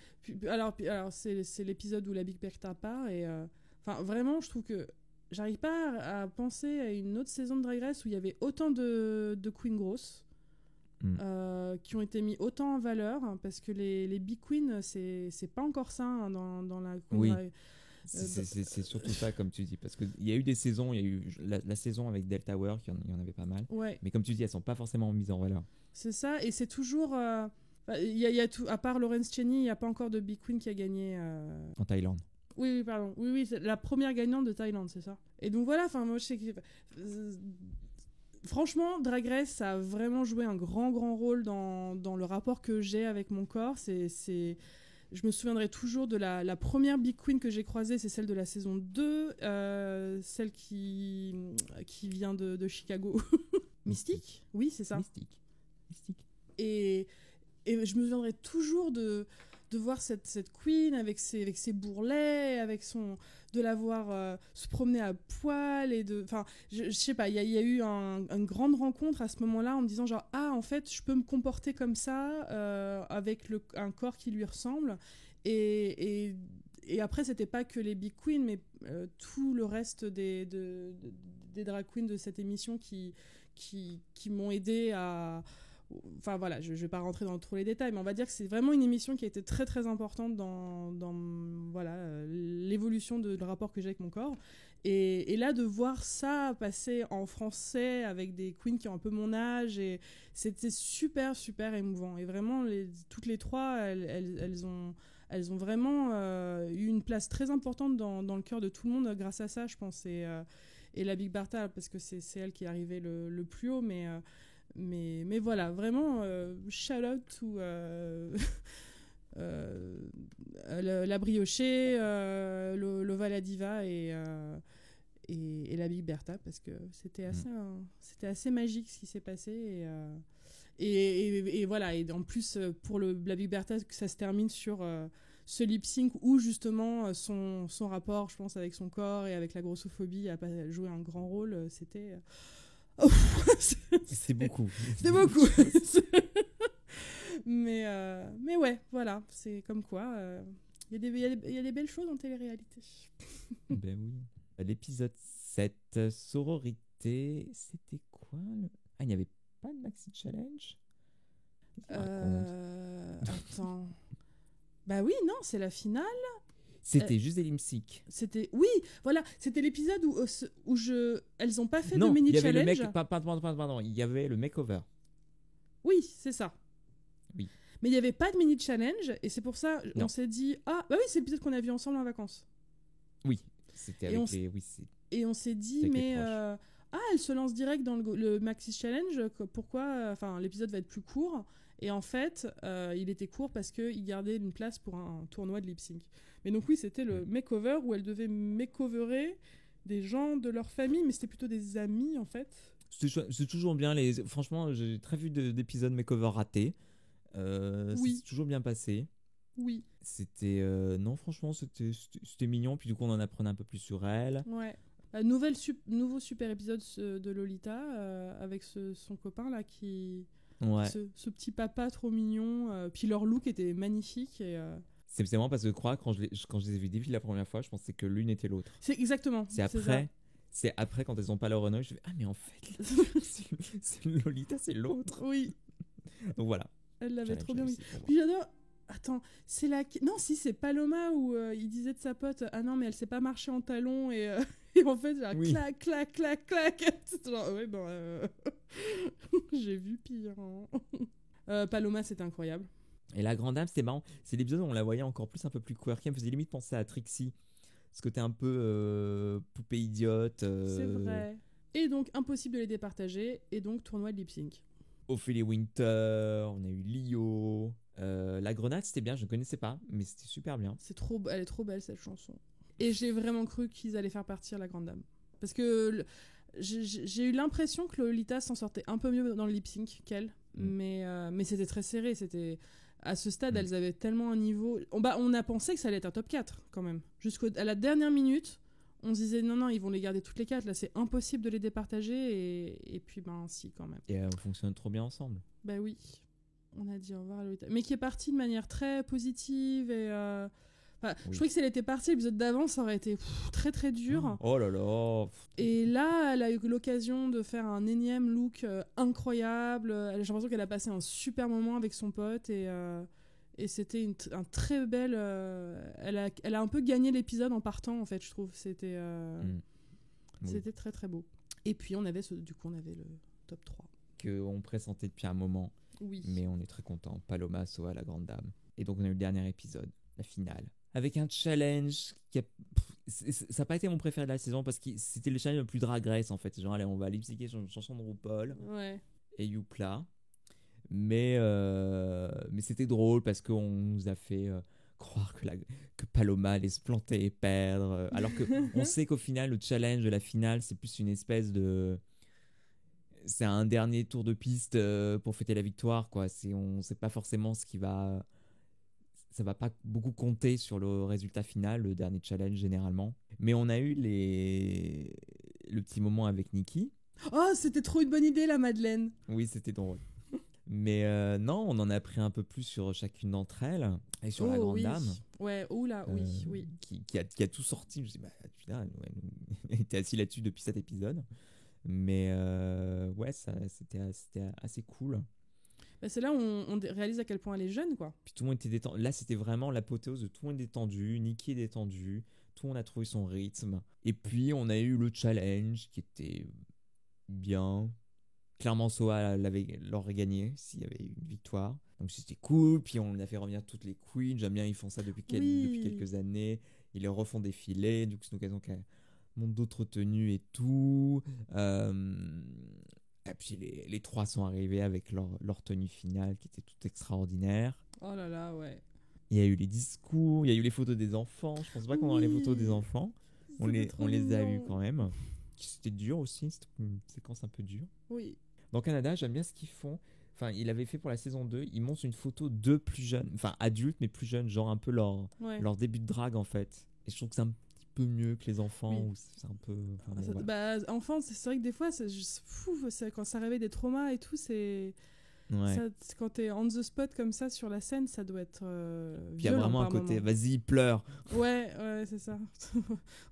l'épisode où la Big Bertha part, et vraiment je trouve que j'arrive pas à penser à une autre saison de Drag Race où il y avait autant de queens grosses. qui ont été mis autant en valeur, hein, parce que les Big Queens, c'est pas encore ça, hein, dans la... Oui. C'est surtout ça, comme tu dis, parce qu'il y a eu des saisons, il y a eu la saison avec Delta Work, il y en avait pas mal, Ouais. mais comme tu dis, elles sont pas forcément mises en valeur. C'est ça, et c'est toujours... il y a tout, à part Lawrence Cheney, il n'y a pas encore de Big Queen qui a gagné... En Thaïlande. Oui, pardon. Oui, c'est la première gagnante de Thaïlande, c'est ça. Et donc voilà, moi je sais que... Franchement, Drag Race, ça a vraiment joué un grand rôle dans le rapport que j'ai avec mon corps. Je me souviendrai toujours de la première Big Queen que j'ai croisée, c'est celle de la saison 2, celle qui vient de Chicago. Mystique ? Oui, c'est ça. Mystique. Et je me souviendrai toujours de voir cette queen avec ses bourrelets, de la voir se promener à poil, enfin, je sais pas, il y a eu une grande rencontre à ce moment-là en me disant genre, ah, en fait, je peux me comporter comme ça, avec un corps qui lui ressemble, et après, c'était pas que les Big Queens, mais tout le reste des drag queens de cette émission qui m'ont aidé à... Enfin voilà, je vais pas rentrer dans trop les détails, mais on va dire que c'est vraiment une émission qui a été très très importante dans voilà, l'évolution de le rapport que j'ai avec mon corps. Et là, de voir ça passer en français avec des queens qui ont un peu mon âge, et c'était super émouvant. Et vraiment, toutes les trois, elles ont vraiment eu une place très importante dans le cœur de tout le monde grâce à ça, je pense. Et la Big Bertha, parce que c'est elle qui est arrivée le plus haut, mais voilà, vraiment, shout out to la Briochée, Lova la Diva et la Big Bertha, parce que c'était assez magique ce qui s'est passé. Et voilà, et en plus, pour la Big Bertha, que ça se termine sur ce lip sync où justement son rapport, je pense, avec son corps et avec la grossophobie a joué un grand rôle. C'était... C'est beaucoup. C'est beaucoup. mais ouais, voilà, c'est comme quoi il y a des belles choses en télé-réalité. Ben oui. L'épisode 7, sororité, c'était quoi Ah, il n'y avait pas de Maxi Challenge? Attends. Bah oui, non, c'est la finale. C'était juste des lip-sync. Oui, voilà, c'était l'épisode où elles ont pas fait de mini challenge. Non, il y avait pardon, il y avait le makeover. Oui, c'est ça. Oui. Mais il y avait pas de mini challenge, et c'est pour ça on s'est dit, ah bah oui, c'est l'épisode qu'on a vu ensemble en vacances. Oui, c'était avec et on s'est dit, mais elle se lance direct dans le maxi challenge, pourquoi enfin l'épisode va être plus court. Et en fait, il était court parce qu'il gardait une place pour un tournoi de lip-sync. Mais donc oui, c'était le makeover où elle devait makeoverer des gens de leur famille, mais c'était plutôt des amis en fait. C'est toujours bien. Franchement, j'ai très vu d'épisodes makeover ratés. Oui. C'est toujours bien passé. Oui. C'était... non, franchement, c'était mignon. Puis du coup, on en apprenait un peu plus sur elle. Ouais. Nouveau super épisode de Lolita avec son copain là qui... Ouais. Ce petit papa trop mignon, puis leur look était magnifique. Et c'est vraiment parce que je crois quand je les ai vus défiler la première fois, je pensais que l'une était l'autre. C'est exactement. C'est après quand elles ont pas leur honneur, je fais ah mais en fait c'est Lolita, c'est l'autre. Oui. Donc voilà. Elle l'avait trop bien mis. Puis j'adore. Attends, c'est non, si c'est Paloma où il disait de sa pote, ah non mais elle sait pas marcher en talons et en fait genre clac clac clac clac. Genre ouais bon j'ai vu pire. Hein. Paloma c'était incroyable. Et la grande dame c'était marrant, c'est l'épisode où on la voyait encore plus un peu plus quirky, elle me faisait limite penser à Trixie. Ce côté un peu poupée idiote. C'est vrai. Et donc impossible de les départager et donc tournoi de lip sync. Ophélie Winter, on a eu Lio. La grenade c'était bien, je ne connaissais pas, mais c'était super bien. Elle est trop belle cette chanson. Et j'ai vraiment cru qu'ils allaient faire partir la grande dame. Parce que j'ai eu l'impression que Lolita s'en sortait un peu mieux dans le lip sync qu'elle. Mais c'était très serré. À ce stade, elles avaient tellement un niveau... On a pensé que ça allait être un top 4 quand même. Jusqu'à la dernière minute, on se disait non, ils vont les garder toutes les 4. Là, c'est impossible de les départager. Et puis, si, quand même. Et elles fonctionnent trop bien ensemble. Bah oui. On a dit au revoir à Lolita. Mais qui est partie de manière très positive et... Enfin, Oui. je trouvais que si elle était partie l'épisode d'avant, ça aurait été très très dur. Oh là là. Et là, elle a eu l'occasion de faire un énième look incroyable. J'ai l'impression qu'elle a passé un super moment avec son pote et c'était un très belle. Elle a un peu gagné l'épisode en partant, en fait, je trouve. C'était Oui. c'était très très beau. Et puis on avait on avait le top 3. Qu'on pressentait depuis un moment, Oui. mais on est très content. Paloma, Soa, la grande dame. Et donc on a eu le dernier épisode, la finale, avec un challenge qui a... ça n'a pas été mon préféré de la saison parce que c'était le challenge le plus Drag Race en fait. Genre allez, on va lip-syncer sur une chanson de RuPaul Ouais. et Youpla. Mais c'était drôle parce qu'on nous a fait croire que Paloma allait se planter et perdre. Alors qu'on sait qu'au final, le challenge de la finale, c'est plus une espèce de... C'est un dernier tour de piste pour fêter la victoire, quoi. On ne sait pas forcément ce qui va... Ça va pas beaucoup compter sur le résultat final, le dernier challenge généralement. Mais on a eu le petit moment avec Nikki. Oh, c'était trop une bonne idée, la Madeleine. Oui, c'était drôle. Mais non, on en a appris un peu plus sur chacune d'entre elles et sur la grande oui. dame. Ouais, oula, oui. Qui a tout sorti. Je me suis dit, bah, putain, elle était assise là-dessus depuis cet épisode. Mais ouais, c'était assez cool. Bah, c'est là où on réalise à quel point elle est jeune, quoi. Puis tout le monde était détendu. Là, c'était vraiment l'apothéose de tout le monde détendu. Nikki est détendu. Tout le monde a trouvé son rythme. Et puis, on a eu le challenge qui était bien. Clairement, Soa l'aurait gagné s'il y avait eu une victoire. Donc c'était cool. Puis on a fait revenir toutes les queens. J'aime bien, ils font ça depuis quelques années. Ils les refont défiler. Du coup, c'est une occasion qu'elle monte d'autres tenues et tout. Et puis les trois sont arrivés avec leur tenue finale qui était toute extraordinaire. Oh là là, ouais. Il y a eu les discours, il y a eu les photos des enfants. Je pense pas qu'on aura les photos des enfants. On les a eues quand même. C'était dur aussi, c'était une séquence un peu dure. Oui. Dans le Canada, j'aime bien ce qu'ils font. Enfin, il avait fait pour la saison 2, ils montrent une photo de plus jeunes, enfin adultes mais plus jeunes, genre un peu leur début de drague en fait. Et je trouve que c'est un petit peu mieux que les enfants, Oui. où c'est un peu... Enfin, bon, voilà. Bah, enfant, c'est vrai que des fois, c'est juste fou. Quand ça réveille des traumas et tout, c'est... Ouais. Quand t'es on the spot comme ça sur la scène, ça doit être Puis il y a vraiment un côté, vas-y, pleure. Ouais, c'est ça.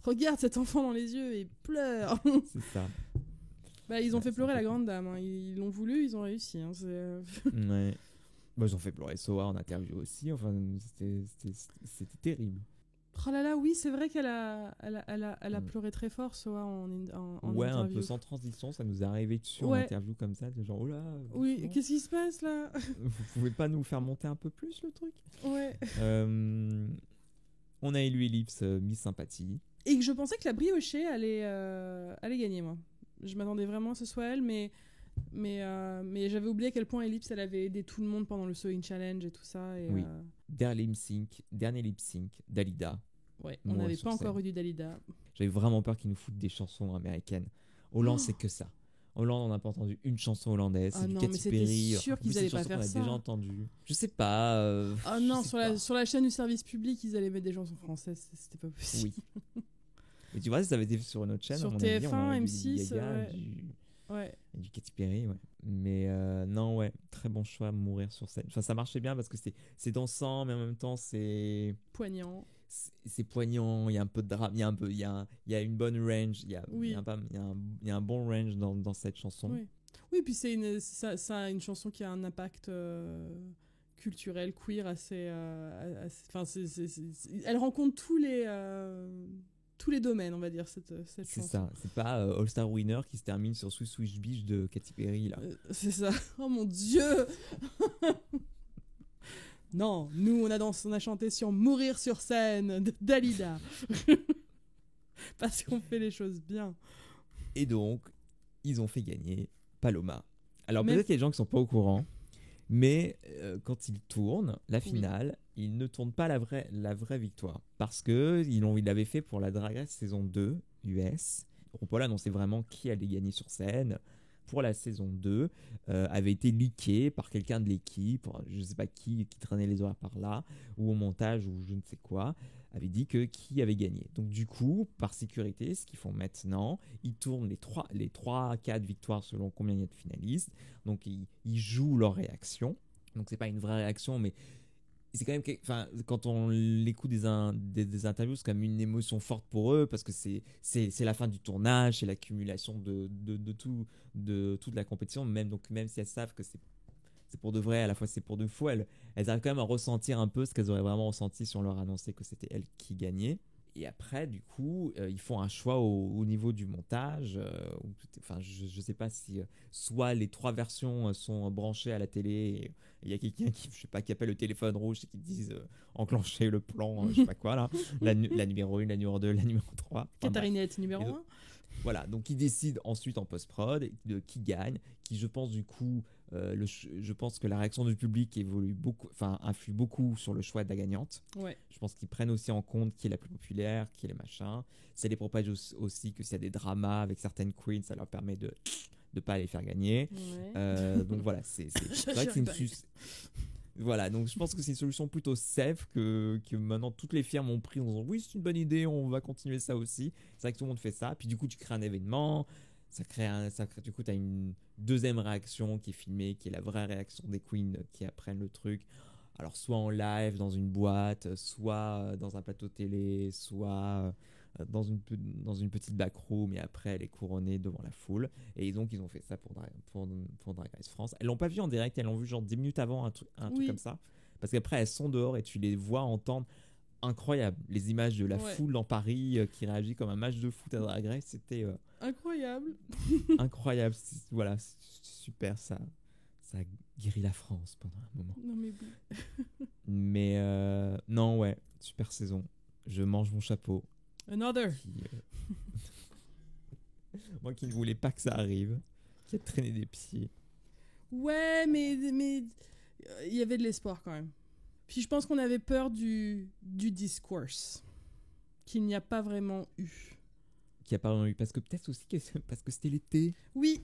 Regarde cet enfant dans les yeux et pleure. C'est ça. Bah, ils ont fait pleurer la grande dame. Hein. Ils l'ont voulu, ils ont réussi. Hein. Ouais. Bah, ils ont fait pleurer Soa en interview aussi. Enfin, c'était terrible. Oh là là, oui, c'est vrai qu'elle a pleuré très fort, Soa, en Ouais, interview. un peu sans transition, ça nous est arrivé dessus en interview comme ça. Genre, oh là. Oui, qu'est-ce qui se passe là? Vous pouvez pas nous faire monter un peu plus le truc? Ouais. On a élu Ellipse Miss Sympathie. Et que je pensais que la briochée allait gagner, moi. Je m'attendais vraiment que ce soit elle, mais j'avais oublié à quel point Ellipse, elle avait aidé tout le monde pendant le Sewing Challenge et tout ça. Et, oui. Dernier lip sync, Dalida. Ouais, on n'avait pas encore eu du Dalida. J'avais vraiment peur qu'ils nous foutent des chansons américaines. Hollande, c'est que ça. Hollande, on n'a pas entendu une chanson hollandaise. C'est du Katy Perry. Sûr qu'ils allaient pas faire ça. On a déjà entendu. Je sais pas. Non, sur la chaîne du service public, ils allaient mettre des chansons françaises. C'était pas possible. Oui. Et tu vois, si ça avait été sur une autre chaîne, sur TF1, M6, du Katy Perry, ouais. Mais non, ouais, très bon choix, mourir sur scène. Enfin, ça marchait bien parce que c'est dansant, mais en même temps, c'est poignant. C'est poignant, il y a un peu de drame, il y a une bonne range, il y a un bon range dans cette chanson. Oui, puis ça a une chanson qui a un impact culturel, queer assez... elle rencontre tous les domaines, on va dire, cette chanson. C'est ça, c'est pas All Star Winner qui se termine sur Swish Swish Beach de Katy Perry, là. C'est ça. Oh mon Dieu. Non, nous, on a chanté sur Mourir sur scène de Dalida. Parce qu'on fait les choses bien. Et donc, ils ont fait gagner Paloma. Alors, peut-être qu'il y a des gens qui sont pas au courant, mais quand ils tournent la finale, ils ne tournent pas la vraie victoire. Parce qu'ils l'avaient fait pour la Drag Race saison 2 US. RuPaul annonçait vraiment qui allait gagner sur scène. Pour la saison 2, avait été leaké par quelqu'un de l'équipe, je ne sais pas qui traînait les horaires par là, ou au montage, ou je ne sais quoi, avait dit qui avait gagné. Donc du coup, par sécurité, ce qu'ils font maintenant, ils tournent les 3-4 victoires selon combien il y a de finalistes, donc ils jouent leur réaction. Donc c'est pas une vraie réaction, mais c'est quand même enfin quand on l'écoute des interviews, c'est quand même une émotion forte pour eux parce que c'est la fin du tournage, c'est l'accumulation de tout, de toute la compétition, même si elles savent que c'est pour de vrai, à la fois c'est pour de faux, elles arrivent quand même à ressentir un peu ce qu'elles auraient vraiment ressenti si on leur annonçait que c'était elles qui gagnaient. Et après, du coup, ils font un choix au niveau du montage. Enfin, je sais pas si soit les 3 versions sont branchées à la télé et il y a quelqu'un qui, je sais pas, qui appelle le téléphone rouge et qui disent enclencher le plan, je sais pas quoi là, la numéro 1, la numéro 2, la numéro 3. Enfin, Catharinette numéro 1. Voilà, donc ils décident ensuite en post-prod de qui gagne, qui je pense du coup, je pense que la réaction du public évolue beaucoup, enfin influe beaucoup sur le choix de la gagnante. Ouais. Je pense qu'ils prennent aussi en compte qui est la plus populaire, qui est les machins. Ça les propage aussi que s'il y a des dramas avec certaines queens, ça leur permet de pas les faire gagner. Ouais. Donc voilà, c'est vrai que c'est une voilà, donc je pense que c'est une solution plutôt safe que maintenant toutes les firmes ont pris en disant oui, c'est une bonne idée, on va continuer ça aussi. C'est vrai que tout le monde fait ça. Puis du coup, tu crées un événement, du coup, tu as une deuxième réaction qui est filmée, qui est la vraie réaction des queens qui apprennent le truc. Alors, soit en live dans une boîte, soit dans un plateau télé, soit dans une petite backroom, et après elle est couronnée devant la foule. Et donc ils ont fait ça pour Drag Race France. Elles l'ont pas vu en direct, elles l'ont vu genre 10 minutes avant, un truc comme ça, parce qu'après elles sont dehors et tu les vois entendre. Incroyable, les images de la foule dans Paris qui réagit comme un match de foot à Drag Race, c'était incroyable. Incroyable. Voilà, c'est super, ça a guéri la France pendant un moment. Non mais non, ouais, super saison. Je mange mon chapeau. Another. Moi qui ne voulais pas que ça arrive, qui a traîné des pieds. Ouais, mais il y avait de l'espoir quand même. Puis je pense qu'on avait peur du discourse qu'il n'y a pas vraiment eu. Qui a pas vraiment eu, parce que peut-être aussi parce que c'était l'été. Oui.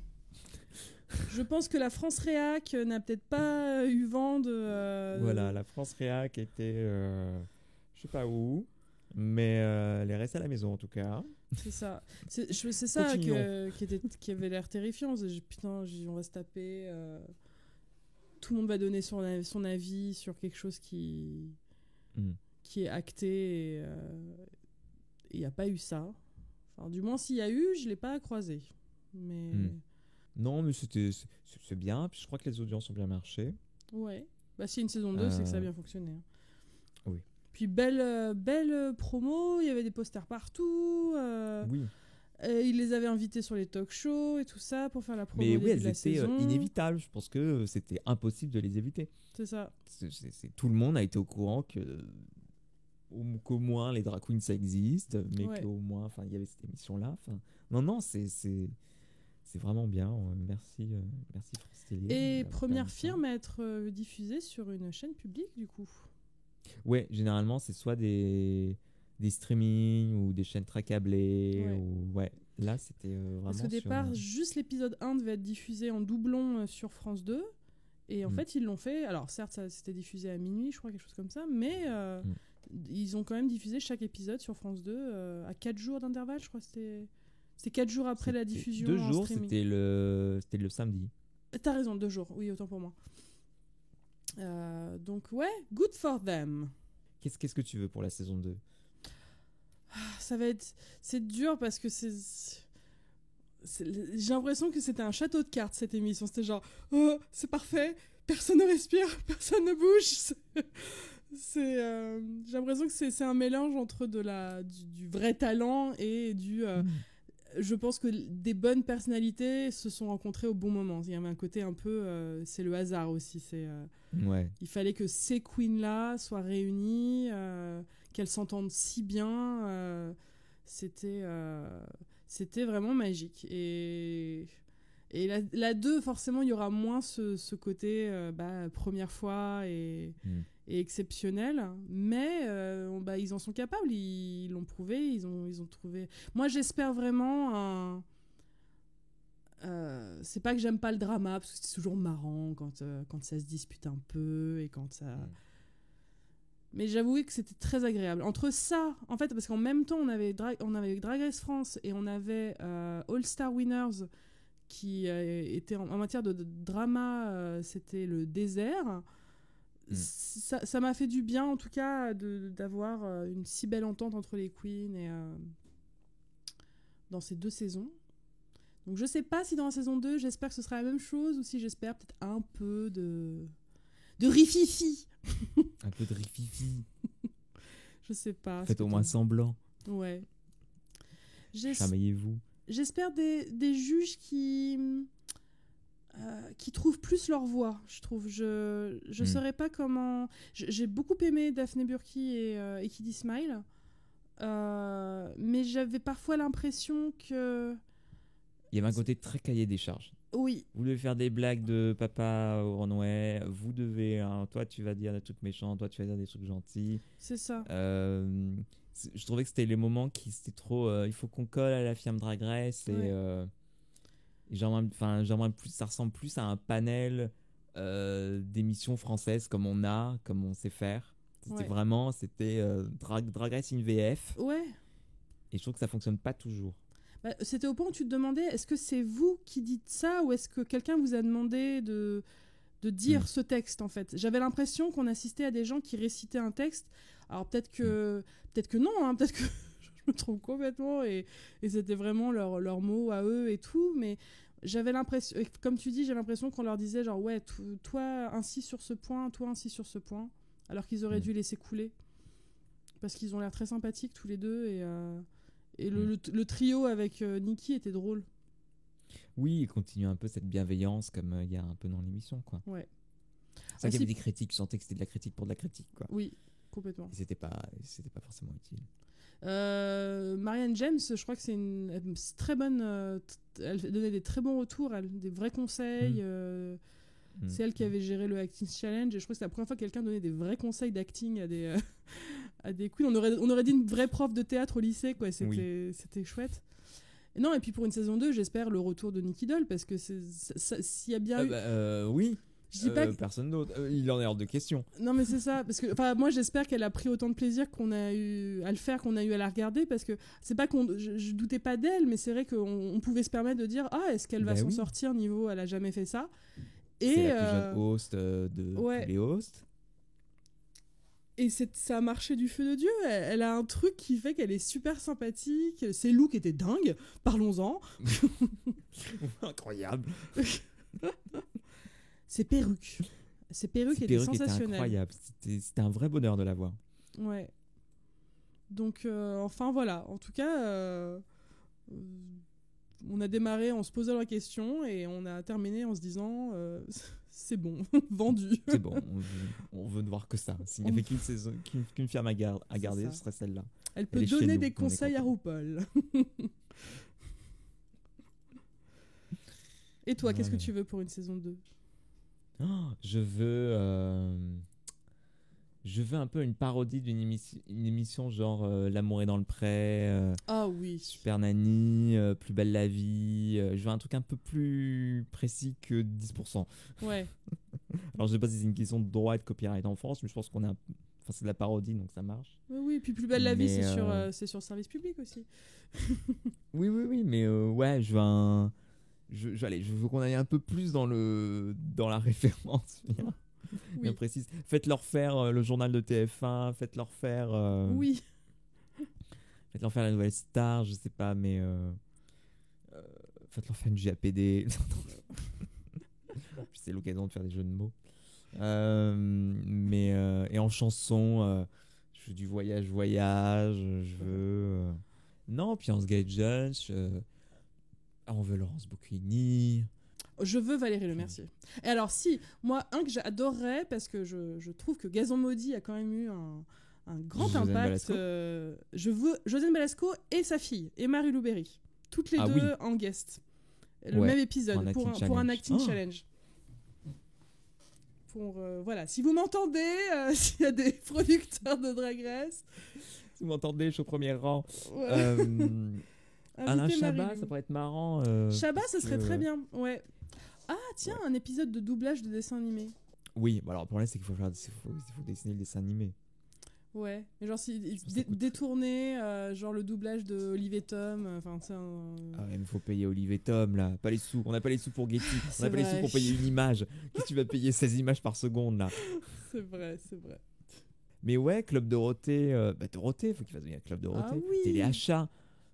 Je pense que la France Réac n'a peut-être pas eu vent de... Voilà, la France Réac était je sais pas où, mais elle est restée à la maison en tout cas. C'est ça. C'est ça qui avait l'air terrifiant. Putain, on va se taper. Tout le monde va donner son avis sur quelque chose qui est acté. Et il n'y a pas eu ça. Enfin, du moins, s'il y a eu, je ne l'ai pas croisé. Mais... Non, mais c'est bien. Puis je crois que les audiences ont bien marché. Ouais. Bah, s'il y a une saison 2, c'est que ça a bien fonctionné. Hein. Oui. Puis belle promo, il y avait des posters partout. Oui. Ils les avaient invités sur les talk-shows et tout ça pour faire la promo. Mais oui, elles étaient inévitables. Je pense que c'était impossible de les éviter. C'est ça. Tout le monde a été au courant qu'au moins les drag queens ça existe, mais qu'au moins, il y avait cette émission-là. Non, c'est vraiment bien. Merci France Télé. Et première firme à être diffusée sur une chaîne publique, du coup. Ouais, généralement, c'est soit des streamings ou des chaînes très câblées. Là, c'était vraiment... Parce qu'au départ, juste l'épisode 1 devait être diffusé en doublon sur France 2. Et en fait, ils l'ont fait. Alors, certes, ça c'était diffusé à minuit, je crois, quelque chose comme ça. Mais ils ont quand même diffusé chaque épisode sur France 2 à 4 jours d'intervalle, je crois. C'était 4 jours après la diffusion 2 en jours, streaming. c'était le samedi. T'as raison, 2 jours. Oui, autant pour moi. Donc, ouais, good for them. Qu'est-ce que tu veux pour la saison 2 ? Ça va être... C'est dur parce que j'ai l'impression que c'était un château de cartes, cette émission. C'était genre, oh, c'est parfait, personne ne respire, personne ne bouge. J'ai l'impression que c'est un mélange entre du vrai talent et du... Je pense que des bonnes personnalités se sont rencontrées au bon moment. Il y avait un côté un peu... c'est le hasard aussi. Il fallait que ces queens-là soient réunies, qu'elles s'entendent si bien. C'était vraiment magique. Et la 2, forcément, il y aura moins ce côté première fois et exceptionnel, mais ils en sont capables, ils l'ont prouvé, ils ont trouvé... Moi, j'espère vraiment c'est pas que j'aime pas le drama, parce que c'est toujours marrant quand ça se dispute un peu et quand ça... Mais j'avoue que c'était très agréable. Entre ça, en fait, parce qu'en même temps, on avait Drag Race France et on avait All Star Winners qui était en matière de drama, c'était le désert. ça m'a fait du bien, en tout cas, d'avoir une si belle entente entre les queens et, dans ces 2 saisons. Donc je sais pas si dans la saison 2, j'espère que ce sera la même chose ou si j'espère peut-être un peu de rififi. Un peu de rififi. Je sais pas. Faites au moins semblant. Ouais. Chamaillez-vous. J'espère des juges qui trouvent plus leur voix, je trouve. Je saurais pas comment... J'ai beaucoup aimé Daphne Burki et Kiddy Smile, mais j'avais parfois l'impression que... Il y avait un côté très cahier des charges. Oui. Vous devez faire des blagues de papa au Runway, vous devez... toi, tu vas dire des trucs méchants, toi, tu vas dire des trucs gentils. C'est ça. Je trouvais que c'était les moments qui... C'était trop... il faut qu'on colle à la firme Drag Race et j'aimerais plus, ça ressemble plus à un panel d'émissions françaises comme on sait faire. C'était vraiment, Drag Race in VF. Ouais. Et je trouve que ça fonctionne pas toujours. Bah, c'était au point où tu te demandais, est-ce que c'est vous qui dites ça ou est-ce que quelqu'un vous a demandé de dire ce texte en fait. J'avais l'impression qu'on assistait à des gens qui récitaient un texte. Alors peut-être que non, hein, peut-être que je me trompe complètement et c'était vraiment leurs mots à eux et tout, mais j'avais l'impression, comme tu dis, j'ai l'impression qu'on leur disait genre ouais, toi ainsi sur ce point, toi ainsi sur ce point, alors qu'ils auraient dû laisser couler parce qu'ils ont l'air très sympathiques tous les deux et le trio avec Nikki était drôle. Oui, il continue un peu cette bienveillance comme il y a un peu dans l'émission, quoi. Ouais. C'est vrai qu'il y avait des critiques, je sentais que c'était de la critique pour de la critique, quoi. Oui, complètement. Et c'était pas forcément utile. Marianne James, je crois que c'est une très bonne... elle donnait des très bons retours, des vrais conseils. C'est elle qui avait géré le Acting Challenge et je crois que c'est la première fois que quelqu'un donnait des vrais conseils d'acting à des... à des queens. On aurait dit une vraie prof de théâtre au lycée, quoi. C'était chouette. Non, et puis pour une saison 2, j'espère le retour de Nicky Doll, parce que s'il y a bien eu... oui, je dis pas que... personne d'autre. Il en est hors de question. Non, mais c'est ça, parce que moi j'espère qu'elle a pris autant de plaisir qu'on a eu à le faire, qu'on a eu à la regarder, parce que c'est pas je doutais pas d'elle, mais c'est vrai qu'on pouvait se permettre de dire est-ce qu'elle va s'en sortir niveau elle a jamais fait ça. Et c'est la plus jeune host de tous les hosts. Et ça a marché du feu de Dieu. Elle a un truc qui fait qu'elle est super sympathique. Ses looks étaient dingues. Parlons-en. Incroyable. Ses perruques étaient sensationnelles. Étaient incroyables. C'était un vrai bonheur de la voir. Ouais. Donc, enfin voilà. En tout cas, on a démarré en se posant la question et on a terminé en se disant... c'est bon, vendu. C'est bon, on veut ne voir que ça. S'il n'y avait qu'une firme à garder, ce serait celle-là. Elle peut donner des conseils à RuPaul. Et toi, qu'est-ce que tu veux pour une saison 2 ? Je veux un peu une parodie d'une émission genre L'amour est dans le pré, oui. Super Nanny, Plus belle la vie. Je veux un truc un peu plus précis que 10%. Ouais. Alors je sais pas si c'est une question de droit et de copyright en France, mais je pense qu'on est c'est de la parodie, donc ça marche. Oui, et puis Plus belle la vie, c'est sur service public aussi. oui, mais ouais, je veux qu'on aille un peu plus dans la référence. Bien précise. Faites-leur faire le journal de TF1, faites-leur faire faites-leur faire la nouvelle star, je sais pas, mais faites-leur faire une JAPD. C'est l'occasion de faire des jeux de mots. Et en chanson, je veux du voyage, je veux non, puis en Sgage, on veut Laurence Bocchini. Je veux Valérie Lemercier. Et alors moi, un que j'adorerais, parce que je trouve que Gazon Maudit a quand même eu un grand impact. Je veux Josiane Balasco et sa fille, et Marie-Lou Berry. Toutes les deux en guest. Le même épisode, pour un acting challenge. Voilà, si vous m'entendez, s'il y a des producteurs de Drag Race... Si vous m'entendez, je suis au premier rang. Ouais. Alain Chabat, ça pourrait être marrant. Chabat, ça serait très bien, ouais. Ah, tiens, un épisode de doublage de dessin animé. Oui, alors le problème, c'est qu'il faut dessiner le dessin animé. Ouais, mais genre si, Je pense que ça coûte- détourner, genre le doublage de Olivier Tom, enfin c'est un... Ah ouais, mais faut payer Olive et Tom là, pas les sous. On n'a pas les sous pour Getty, on C'est n'a pas les sous vrai. pour payer une image. Qu'est-ce que tu vas payer 16 images par seconde là? C'est vrai, c'est vrai. Mais ouais, Club Dorothée, Dorothée, faut qu'il fasse venir Club Dorothée. Ah oui. Téléachat,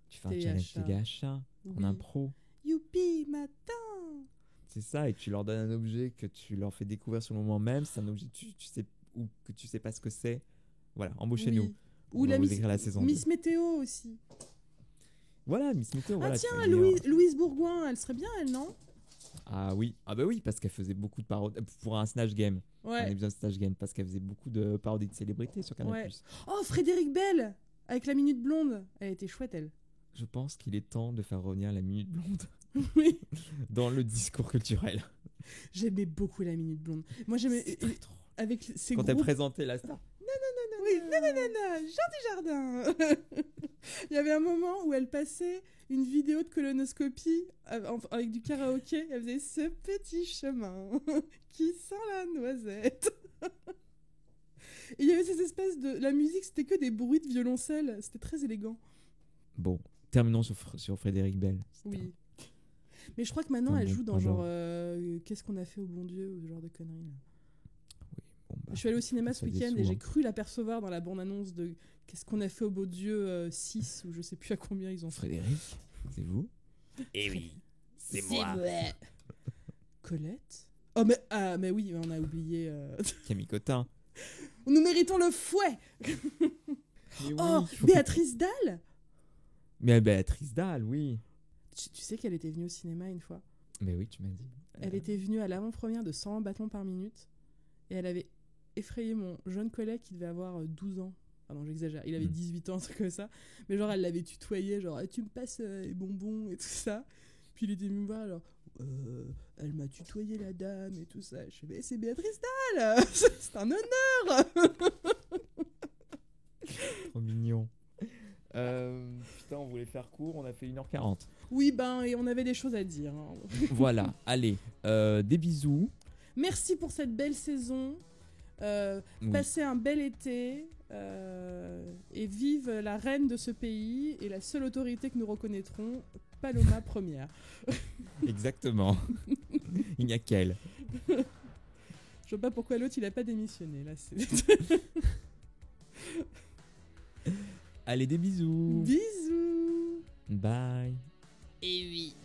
tu fais un challenge Téléachat. téléachat en Oui. impro. Youpi, matin. C'est ça, et tu leur donnes un objet que tu leur fais découvrir sur le moment même. C'est un objet que tu sais, ou que tu sais pas ce que c'est. Voilà, embauchez-nous. Oui. On Ou va la vous Miss, écrire la saison Miss 2. Météo aussi. Voilà, Miss Météo. Ah voilà, tiens, tu vas venir. Louise Bourgoin, elle serait bien, elle, non? Ah oui, ah bah oui, parce qu'elle faisait beaucoup de parodies pour un Snatch Game. Un Ouais. épisode Snatch Game, parce qu'elle faisait beaucoup de parodies de célébrités sur Canal+. Ouais. Oh, Frédéric Bell avec la Minute Blonde. Elle était chouette, elle. Je pense qu'il est temps de faire revenir la Minute Blonde Oui. dans le discours culturel. J'aimais beaucoup la Minute Blonde. Moi, j'aimais... C'est très drôle. Avec ces Quand elle groupes... présentait la star. Oui, nanana, Jean Dujardin. Il y avait un moment où elle passait une vidéo de colonoscopie avec du karaoké. Elle faisait ce petit chemin qui sent la noisette. Et il y avait ces espèces de... La musique, c'était que des bruits de violoncelle. C'était très élégant. Bon, terminons sur Frédéric Bell. Oui. Mais je crois que maintenant, Un elle bon joue dans point genre... d'orgue. Qu'est-ce qu'on a fait au bon Dieu ou ce genre de conneries. Là. Bon, bah, Je suis allée au cinéma ça ce week-end déçoit, et j'ai hein. cru l'apercevoir dans la bande-annonce de Qu'est-ce qu'on a fait au beau Dieu 6 ou je sais plus à combien ils ont fait. Frédéric, c'est vous? Eh oui, c'est moi. vrai. Colette. Oh mais oui, on a oublié. Camille Cotin. Nous méritons le fouet. Mais oui, Oh, il faut Béatrice Dalle. Mais Béatrice Dalle, oui. Tu sais qu'elle était venue au cinéma une fois. Mais oui, tu m'as dit. Elle était venue à l'avant-première de 100 battements par minute et elle avait effrayé mon jeune collègue qui devait avoir 12 ans. Pardon, j'exagère. Il avait 18 ans, un truc comme ça. Mais genre, elle l'avait tutoyé, genre, ah, tu me passes les bonbons et tout ça. Puis il était venu me voir, alors, elle m'a tutoyé la dame et tout ça. Je fais, mais c'est Béatrice Dalle. C'est un honneur. Trop mignon. Putain, on voulait faire court, on a fait 1h40. Oui, ben, et on avait des choses à dire. Hein. Voilà, allez, des bisous. Merci pour cette belle saison. Oui. Passez un bel été. Et vive la reine de ce pays et la seule autorité que nous reconnaîtrons, Paloma Première. Exactement. Il n'y a qu'elle. Je vois pas pourquoi l'autre il a pas démissionné là. Allez, des bisous. Bisous. Bye. Et oui.